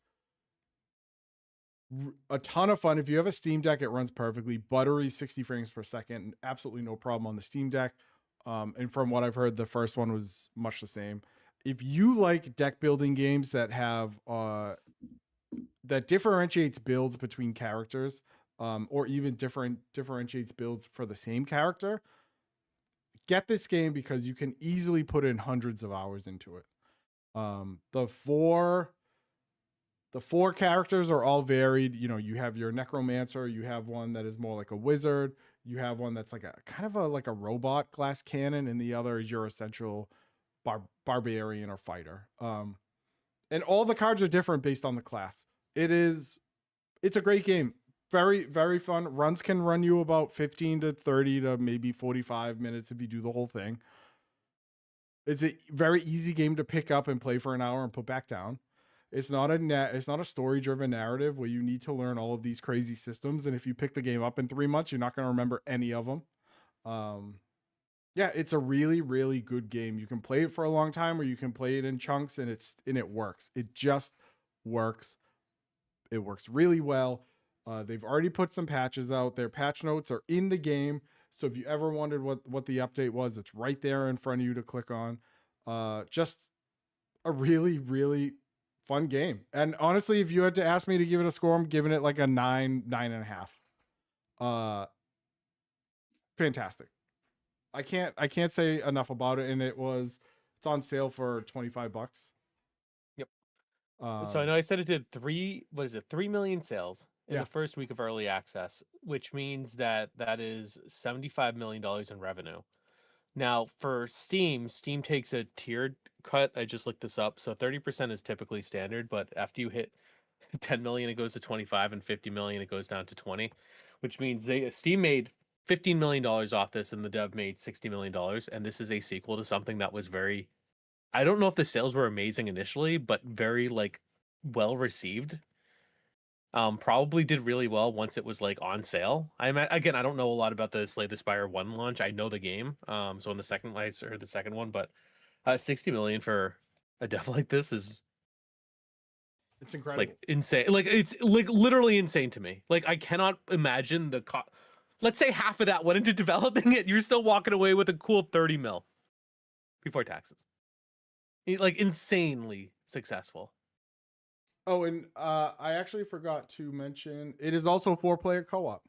[SPEAKER 3] a ton of fun. If you have a Steam Deck, it runs perfectly. Buttery 60 frames per second. Absolutely no problem on the Steam Deck. And from what I've heard, the first one was much the same. If you like deck building games that have that differentiates builds between characters, or even differentiates builds for the same character, get this game because you can easily put in hundreds of hours into it. The four characters are all varied. You have your necromancer, you have one that is more like a wizard, you have one that's like a kind of like a robot glass cannon, and the other is your essential barbarian or fighter. And all the cards are different based on the class. It's a great game. Very, very fun. Runs can run you about 15 to 30 to maybe 45 minutes if you do the whole thing. It's a very easy game to pick up and play for an hour and put back down. It's not a story-driven narrative where you need to learn all of these crazy systems. And if you pick the game up in 3 months, you're not going to remember any of them. Yeah, it's a really, really good game. You can play it for a long time, or you can play it in chunks, and it works. It just works. It works really well. They've already put some patches out. Their patch notes are in the game. So if you ever wondered what the update was, it's right there in front of you to click on. Just a really, really fun game. And honestly, if you had to ask me to give it a score, I'm giving it like a 9.5. Fantastic. I can't say enough about it. And it's on sale for $25.
[SPEAKER 1] Yep. So I know I said it did 3 million sales in the first week of early access, which means that is $75 million in revenue. Now for Steam takes a tiered cut. I just looked this up. So 30% is typically standard, but after you hit 10 million, it goes to 25, and 50 million, it goes down to 20, which means Steam made $15 million off this, and the dev made $60 million. And this is a sequel to something that was very, I don't know if the sales were amazing initially, but very like well received. Probably did really well once it was like on sale. I don't know a lot about the Slay the Spire 1 launch. I know the game. So on the second I heard the second one, but 60 million for a dev like this is,
[SPEAKER 3] it's incredible.
[SPEAKER 1] like, insane. Like, it's like literally insane to me. Like, I cannot imagine the let's say half of that went into developing it. You're still walking away with a cool 30 mil before taxes. Like, insanely successful.
[SPEAKER 3] Oh, and I actually forgot to mention it is also a 4-player co-op.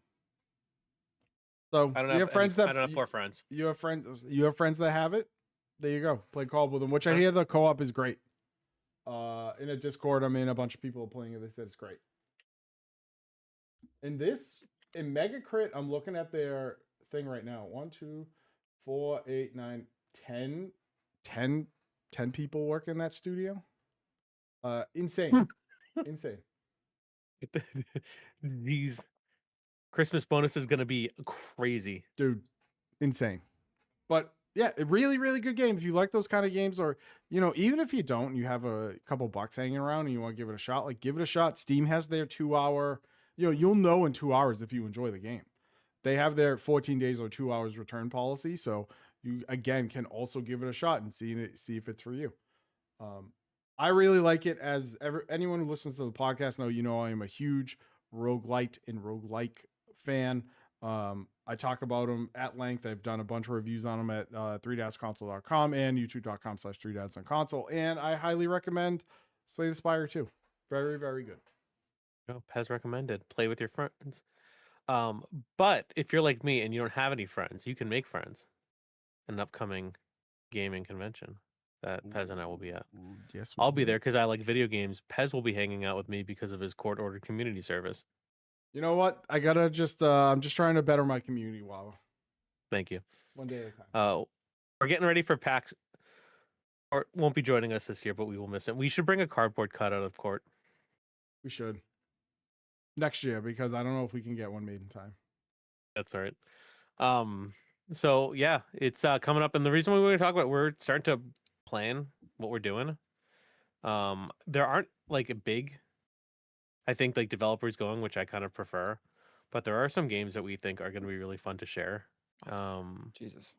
[SPEAKER 3] So
[SPEAKER 1] I don't
[SPEAKER 3] you have friends that
[SPEAKER 1] I don't have 4 friends.
[SPEAKER 3] You have friends that have it. There you go. Play co-op with them, which I hear the co-op is great. In a Discord I'm in, a bunch of people are playing it. They said it's great. In Megacrit, I'm looking at their thing right now. 1, 2, 4, 8, 9, 10 people work in that studio. Insane. Insane.
[SPEAKER 1] These Christmas bonus is going to be crazy.
[SPEAKER 3] Dude, insane. But yeah, a really, really good game. If you like those kind of games, or, you know, even if you don't, you have a couple bucks hanging around and you want to give it a shot, like give it a shot. Steam has their 2-hour, you know, you'll know in 2 hours if you enjoy the game. They have their 14 days or 2 hours return policy. So you, again, can also give it a shot and see if it's for you. I really like it. As anyone who listens to the podcast know, I am a huge roguelite and roguelike fan. I talk about them at length. I've done a bunch of reviews on them at 3dadsconsole.com and youtube.com/3dadsonsonsole. And I highly recommend Slay the Spire 2. Very, very good.
[SPEAKER 1] Pez recommended. Play with your friends. But if you're like me and you don't have any friends, you can make friends. An upcoming gaming convention that Pez and I will be at.
[SPEAKER 3] Yes,
[SPEAKER 1] I'll be there because I like video games. Pez will be hanging out with me because of his court-ordered community service.
[SPEAKER 3] You know what? I gotta I'm just trying to better my community. Wow.
[SPEAKER 1] Thank you.
[SPEAKER 3] One day at a time.
[SPEAKER 1] We're getting ready for PAX. Or won't be joining us this year, but we will miss him. We should bring a cardboard cutout of Court.
[SPEAKER 3] We should. Next year, because I don't know if we can get one made in time.
[SPEAKER 1] That's all right. So yeah, it's coming up, and the reason we want to talk about we're starting to plan what we're doing. There aren't like a big, I think, like developers going, which I kind of prefer, but there are some games that we think are going to be really fun to share.
[SPEAKER 2] Jesus.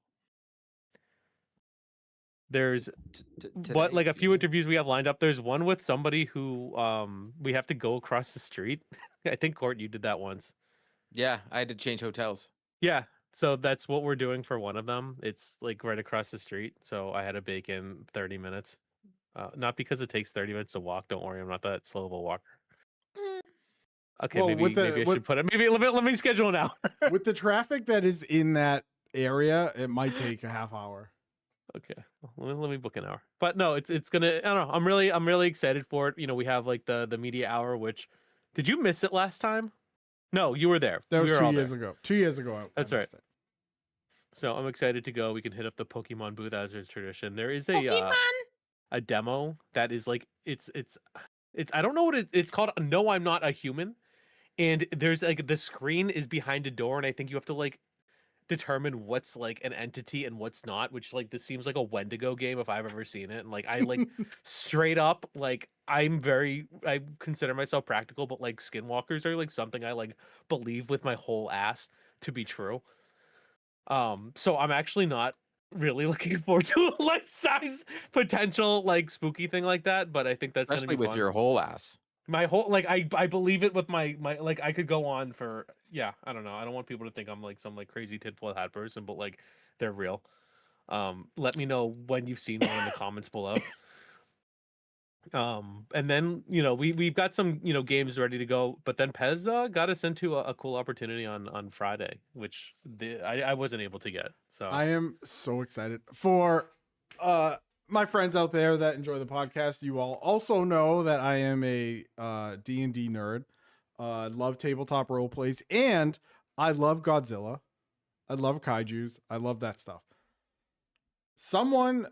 [SPEAKER 1] There's what like a few interviews we have lined up. There's one with somebody who we have to go across the street. I think Court, you did that once.
[SPEAKER 2] Yeah, I had to change hotels.
[SPEAKER 1] Yeah, so that's what we're doing for one of them. It's like right across the street, so I had to bake in 30 minutes. Not because it takes 30 minutes to walk. Don't worry, I'm not that slow of a walker. Okay,
[SPEAKER 3] Well,
[SPEAKER 1] maybe I should put it. Maybe let me schedule it out.
[SPEAKER 3] With the traffic that is in that area, it might take a half hour.
[SPEAKER 1] Okay, let me book an hour. But no, it's gonna. I don't know. I'm really excited for it. You know, we have like the media hour. Which did you miss it last time? No, you were there.
[SPEAKER 3] That was 2 years ago. 2 years ago.
[SPEAKER 1] That's right. So I'm excited to go. We can hit up the Pokemon booth as is tradition. There is a demo that is like it's I don't know what it's called. No, I'm not a human. And there's like the screen is behind a door, and I think you have to like determine what's like an entity and what's not, which like this seems like a Wendigo game if I've ever seen it. And like I like straight up like I consider myself practical, but like skinwalkers are like something I like believe with my whole ass to be true. So I'm actually not really looking forward to a life-size potential like spooky thing like that, but I think that's
[SPEAKER 2] especially
[SPEAKER 1] gonna be
[SPEAKER 2] with
[SPEAKER 1] fun.
[SPEAKER 2] your whole ass.
[SPEAKER 1] My whole like I believe it with my like I could go on for I don't know. I don't want people to think I'm like some like crazy tinfoil hat person, but like they're real. Let me know when you've seen one in the comments below. And then we've got some games ready to go, but then Pez got us into a cool opportunity on Friday, which I wasn't able to get. So
[SPEAKER 3] I am so excited for my friends out there that enjoy the podcast. You all also know that I am a D&D nerd. Love tabletop role plays, and I love Godzilla. I love kaijus. I love that stuff. Someone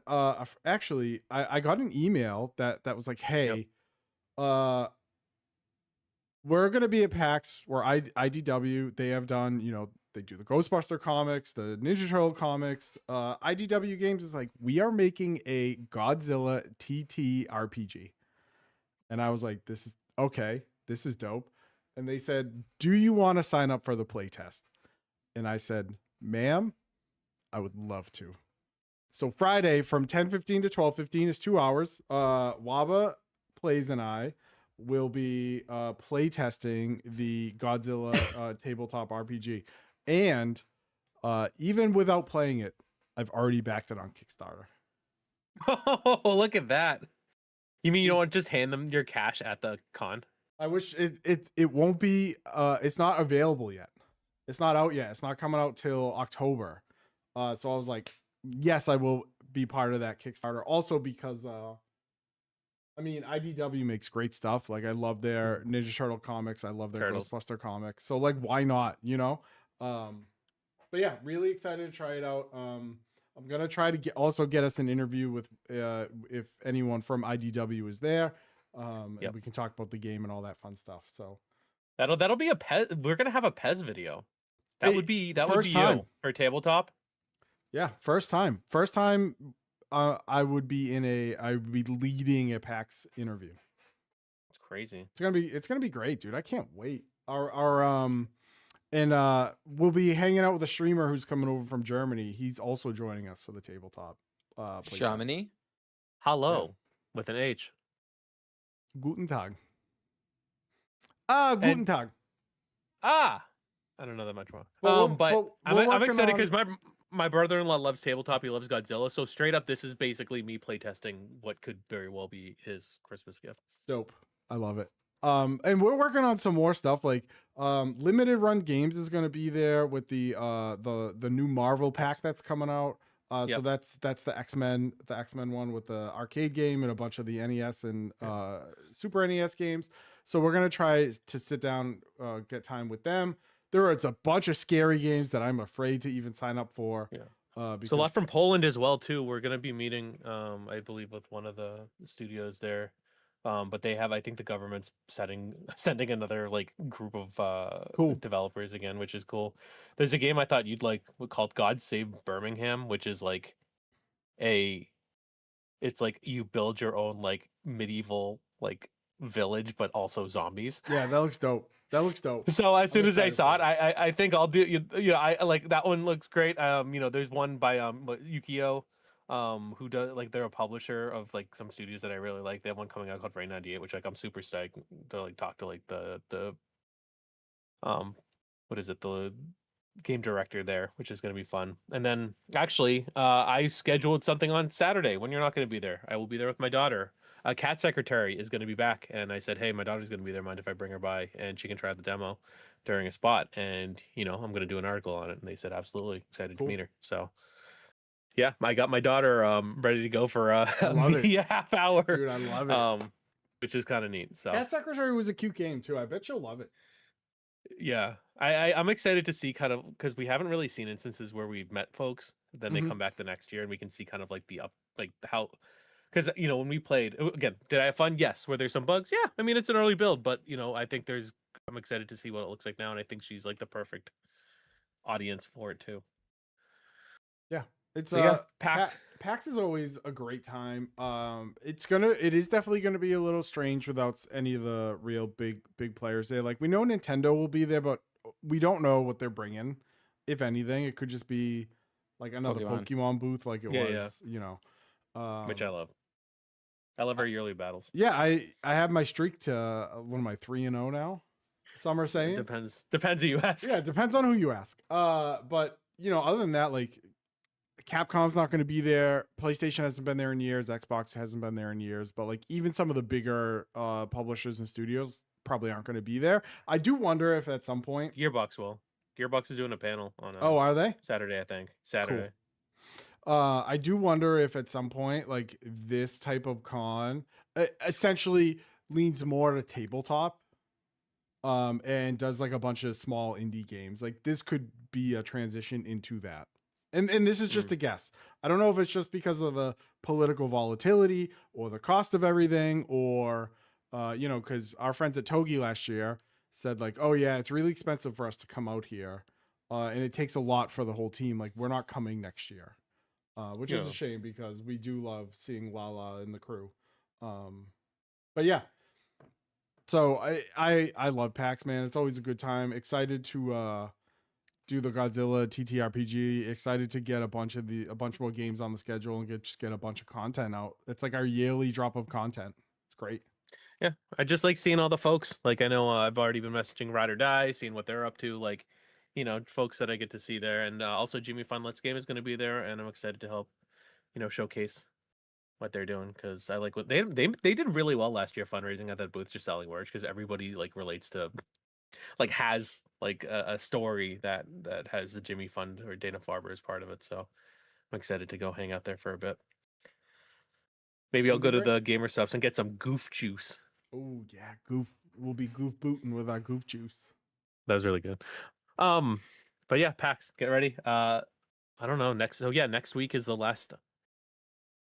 [SPEAKER 3] actually I got an email that was like, hey, we're gonna be at PAX where IDW, they have done, they do the Ghostbuster comics, the Ninja Turtle comics. IDW Games is like, we are making a Godzilla TT RPG. And I was like, this is okay, this is dope. And they said, do you want to sign up for the playtest? And I said, ma'am, I would love to. So Friday from 10:15 to 12:15 is 2 hours. Wabba Plays and I will be play testing the Godzilla tabletop RPG. And even without playing it, I've already backed it on Kickstarter.
[SPEAKER 1] Oh, look at that. You mean you don't want to just hand them your cash at the con?
[SPEAKER 3] I wish it won't be it's not available yet. It's not out yet. It's not coming out till October. So I was like, yes, I will be part of that Kickstarter. Also because IDW makes great stuff. Like I love their Ninja Turtle comics. I love their Ghostbuster comics. So like, why not? But yeah, really excited to try it out. I'm gonna try to get us an interview with if anyone from IDW is there. And we can talk about the game and all that fun stuff. So
[SPEAKER 1] That'll be a Pez. We're gonna have a Pez video. That would be
[SPEAKER 3] First time.
[SPEAKER 1] you for tabletop.
[SPEAKER 3] Yeah, first time. First time. I would be leading a PAX interview.
[SPEAKER 1] It's crazy.
[SPEAKER 3] It's gonna be great, dude. I can't wait. We'll be hanging out with a streamer who's coming over from Germany. He's also joining us for the tabletop. Playtest.
[SPEAKER 2] Shamini?
[SPEAKER 1] Hello, with an H.
[SPEAKER 3] Guten Tag. Guten Tag.
[SPEAKER 1] I don't know that much more.
[SPEAKER 3] But
[SPEAKER 1] I'm excited because my brother-in-law loves tabletop. He loves Godzilla. So straight up, this is basically me playtesting what could very well be his Christmas gift.
[SPEAKER 3] Dope. I love it. And we're working on some more stuff like limited run games is going to be there with the new Marvel pack that's coming out. So that's the X-Men one with the arcade game and a bunch of the NES and Super NES games. So we're going to try to sit down, get time with them. There is a bunch of scary games that I'm afraid to even sign up for.
[SPEAKER 1] Yeah. So a lot from Poland as well too. We're going to be meeting, I believe, with one of the studios there. But they have, I think the government's sending another like group of developers again, which is cool. There's a game I thought you'd like called God Save Birmingham, which is like it's like you build your own like medieval like village, but also zombies.
[SPEAKER 3] Yeah, that looks dope.
[SPEAKER 1] So as soon as I saw it, I think I'll do I like that one looks great. There's one by Yukio. Who does like they're a publisher of like some studios that I really like. They have one coming out called Rain 98, which like I'm super stoked to like talk to like the what is it, the game director there, which is going to be fun. And then actually I scheduled something on Saturday when you're not going to be there. I will be there with my daughter. Cat Secretary is going to be back, and I said, hey, my daughter's going to be there, mind if I bring her by and she can try out the demo during a spot, and I'm going to do an article on it. And they said absolutely, excited to meet her. So yeah, I got my daughter ready to go for a half hour.
[SPEAKER 3] Dude, I love it.
[SPEAKER 1] Which is kind of neat. So
[SPEAKER 3] Cat Secretary was a cute game too. I bet you'll love it.
[SPEAKER 1] Yeah, I'm excited to see kind of, because we haven't really seen instances where we've met folks, then they come back the next year and we can see kind of like how, because when we played again, did I have fun? Yes. Were there some bugs? Yeah. I mean, it's an early build, but I think I'm excited to see what it looks like now, and I think she's like the perfect audience for it too.
[SPEAKER 3] Yeah. It's
[SPEAKER 1] PAX.
[SPEAKER 3] PAX is always a great time. It is definitely gonna be a little strange without any of the real big players there. Like we know Nintendo will be there, but we don't know what they're bringing. If anything, it could just be like another Pokemon booth, like it was,
[SPEAKER 1] which I love. I love our yearly battles.
[SPEAKER 3] Yeah, I have my streak to what am I 3-0 now? Some are saying
[SPEAKER 1] depends who you ask.
[SPEAKER 3] Yeah, it depends on who you ask. But other than that, like Capcom's not going to be there. PlayStation hasn't been there in years. Xbox hasn't been there in years. But like even some of the bigger publishers and studios probably aren't going to be there. I do wonder if at some point
[SPEAKER 1] Gearbox will. Gearbox is doing a panel on.
[SPEAKER 3] Are they?
[SPEAKER 1] Saturday, I think. Saturday.
[SPEAKER 3] Cool. I do wonder if at some point like this type of con essentially leans more to tabletop. And does like a bunch of small indie games. Like this could be a transition into that. And this is just a guess. I don't know if it's just because of the political volatility or the cost of everything, or because our friends at Togi last year said like, oh yeah, it's really expensive for us to come out here, and it takes a lot for the whole team. Like we're not coming next year, which is a shame because we do love seeing Lala and the crew. But yeah. So I love PAX, man. It's always a good time. Excited to do the Godzilla TTRPG. Excited to get a bunch more games on the schedule and get a bunch of content out. It's like our yearly drop of content. It's great.
[SPEAKER 1] Yeah, I just like seeing all the folks. Like I know I've already been messaging Ride or Die, seeing what they're up to. Like, folks that I get to see there, and also Jimmy Fun Let's Game is going to be there, and I'm excited to help, showcase what they're doing, because I like what they did really well last year fundraising at that booth, just selling merch, because everybody like relates to like has like a story that has the Jimmy Fund or Dana Farber as part of it. So I'm excited to go hang out there for a bit. Maybe I'll go to the Gamer Subs and get some goof juice.
[SPEAKER 3] Oh yeah, goof. We'll be goof booting with our goof juice.
[SPEAKER 1] That was really good. But yeah, PAX, get ready. I don't know, next week is the last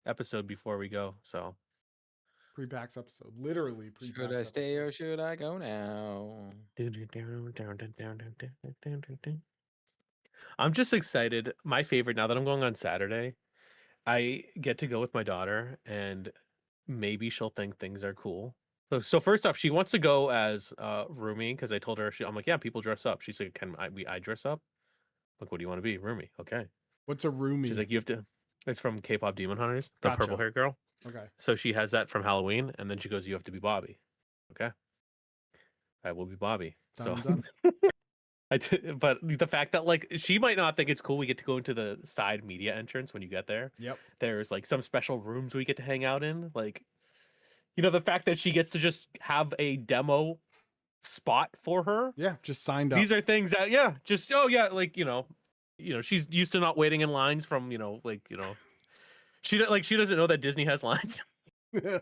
[SPEAKER 1] episode before we go, so
[SPEAKER 3] Pre-PAX episode. Literally pre-PAX
[SPEAKER 2] Should I stay
[SPEAKER 3] episode.
[SPEAKER 2] or should I go now?
[SPEAKER 1] I'm just excited. My favorite, now that I'm going on Saturday, I get to go with my daughter, and maybe she'll think things are cool. So first off, she wants to go as Rumi, because I told her, I'm like, yeah, people dress up. She's like, can I dress up? I'm like, what do you want to be? Rumi. Okay.
[SPEAKER 3] What's a roomie?
[SPEAKER 1] She's like, you have to. It's from K-pop Demon Hunters, the
[SPEAKER 3] Gotcha.
[SPEAKER 1] purple hair girl.
[SPEAKER 3] Okay.
[SPEAKER 1] So she has that from Halloween, and then she goes, you have to be Bobby. Okay. I will be Bobby.
[SPEAKER 3] Done.
[SPEAKER 1] But the fact that like she might not think it's cool, we get to go into the side media entrance when you get there.
[SPEAKER 3] Yep.
[SPEAKER 1] There's like some special rooms we get to hang out in. Like, you know, the fact that she gets to just have a demo spot for her.
[SPEAKER 3] Yeah, just signed up.
[SPEAKER 1] These are things that like, she's used to not waiting in lines from, she doesn't know that Disney has lines.
[SPEAKER 3] Yeah.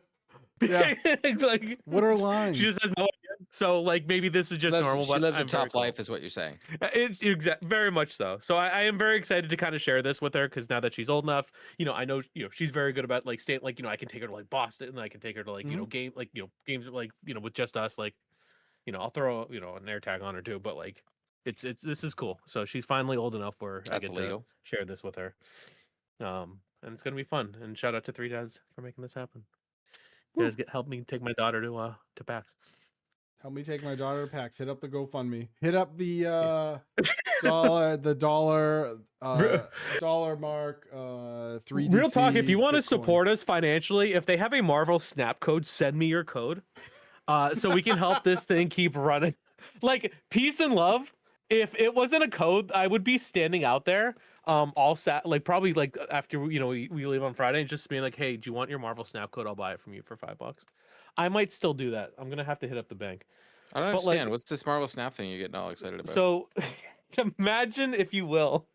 [SPEAKER 1] Like,
[SPEAKER 3] what are lines?
[SPEAKER 1] She just has no idea. So like maybe this is just normal.
[SPEAKER 2] She
[SPEAKER 1] but
[SPEAKER 2] lives a
[SPEAKER 1] I'm very
[SPEAKER 2] tough life, is what you're saying.
[SPEAKER 1] Very much so. So I am very excited to kind of share this with her, because now that she's old enough, I know she's very good about like staying, like I can take her to like Boston, and I can take her to like games like with just us, like I'll throw an air tag on her too. But like this is cool. So she's finally old enough where I get to share this with her. And it's gonna be fun. And shout out to Three Dads for making this happen. You guys help me take my daughter to PAX.
[SPEAKER 3] Help me take my daughter to PAX. Hit up the GoFundMe. Hit up the dollar mark. 3DC.
[SPEAKER 1] Real talk. If you want to
[SPEAKER 3] Bitcoin.
[SPEAKER 1] support us financially, if they have a Marvel Snap code, send me your code, so we can help this thing keep running. Like peace and love. If it wasn't a code, I would be standing out there, all like probably like after we leave on Friday, and just being like, hey, do you want your Marvel Snap code? I'll buy it from you for $5. I might still do that. I'm gonna have to hit up the bank.
[SPEAKER 2] I don't understand. What's this Marvel Snap thing you're getting all excited about?
[SPEAKER 1] So, imagine, if you will,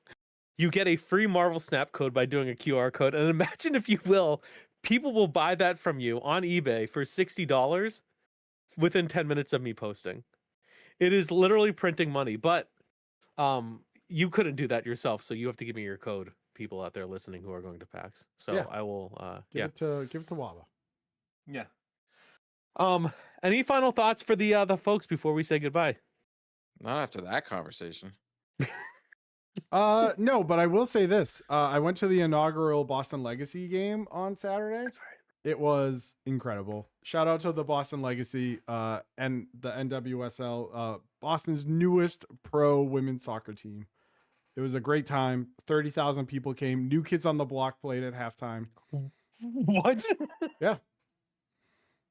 [SPEAKER 1] you get a free Marvel Snap code by doing a QR code, and imagine, if you will, people will buy that from you on eBay for $60 within 10 minutes of me posting. It is literally printing money, but you couldn't do that yourself, so you have to give me your code, people out there listening who are going to PAX. So yeah. I will
[SPEAKER 3] give it to Wabba.
[SPEAKER 1] Yeah. Any final thoughts for the folks before we say goodbye?
[SPEAKER 2] Not after that conversation.
[SPEAKER 3] No, but I will say this. I went to the inaugural Boston Legacy game on Saturday.
[SPEAKER 1] That's right.
[SPEAKER 3] It was incredible. Shout out to the Boston Legacy and the NWSL, Boston's newest pro women's soccer team. It was a great time. 30,000 people came. New Kids on the Block played at halftime.
[SPEAKER 1] What?
[SPEAKER 3] Yeah.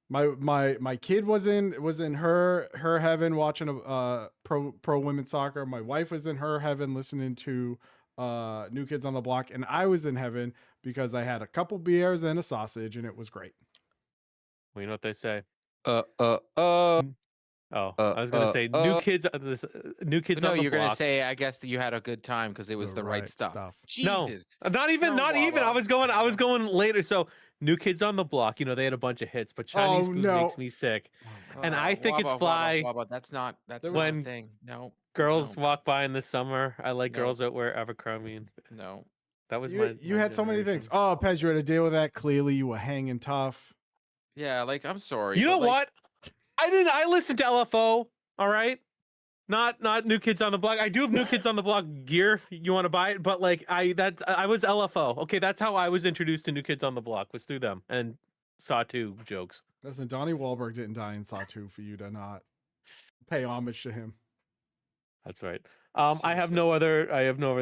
[SPEAKER 3] My kid was in her heaven watching a pro women's soccer. My wife was in her heaven listening to New Kids on the Block, and I was in heaven because I had a couple beers and a sausage, and it was great.
[SPEAKER 1] Well, you know what they say.
[SPEAKER 2] I
[SPEAKER 1] was gonna say New Kids. New Kids.
[SPEAKER 2] No,
[SPEAKER 1] on the
[SPEAKER 2] you're
[SPEAKER 1] Block.
[SPEAKER 2] gonna say I guess that you had a good time because it was the right stuff. Jesus.
[SPEAKER 1] No, not even. I was going later. So New Kids on the Block. They had a bunch of hits, but Chinese food makes me sick. And I think it's fly.
[SPEAKER 2] That's not
[SPEAKER 1] when
[SPEAKER 2] a thing. No.
[SPEAKER 1] Girls walk by in the summer. I like girls that wear Abercrombie.
[SPEAKER 2] No.
[SPEAKER 1] That was
[SPEAKER 3] you had so many things. Oh, Pez, you had to deal with that. Clearly, you were hanging tough.
[SPEAKER 2] Yeah, like I'm sorry.
[SPEAKER 1] You know what? I listened to LFO. All right, not New Kids on the Block. I do have New Kids on the Block gear. You want to buy it? But like I was LFO. Okay, that's how I was introduced to New Kids on the Block, was through them and Sawtooth jokes.
[SPEAKER 3] Listen, Donnie Wahlberg didn't die in Sawtooth for you to not pay homage to him.
[SPEAKER 1] That's right. I have no other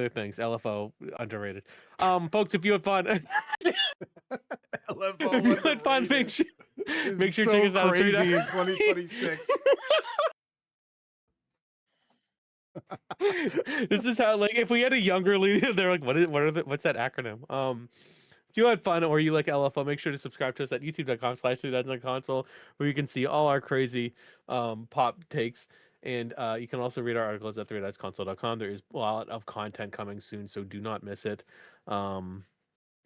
[SPEAKER 1] things. LFO underrated. Folks, if you had fun,
[SPEAKER 3] LFO
[SPEAKER 1] if you had fun, make sure you check us out.
[SPEAKER 3] Crazy in 2026.
[SPEAKER 1] This is how, like, if we had a younger leader, they're like, what's that acronym? If you had fun or you like LFO, make sure to subscribe to us at youtube.com/3dadsonaconsole, where you can see all our crazy pop takes. And you can also read our articles at 3dadsconsole.com. There is a lot of content coming soon, so do not miss it. And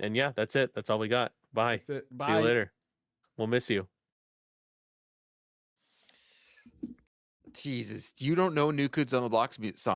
[SPEAKER 1] yeah, that's it. That's all we got. Bye.
[SPEAKER 3] Bye.
[SPEAKER 1] See you later. We'll miss you.
[SPEAKER 2] Jesus, you don't know New Kids on the Block's song.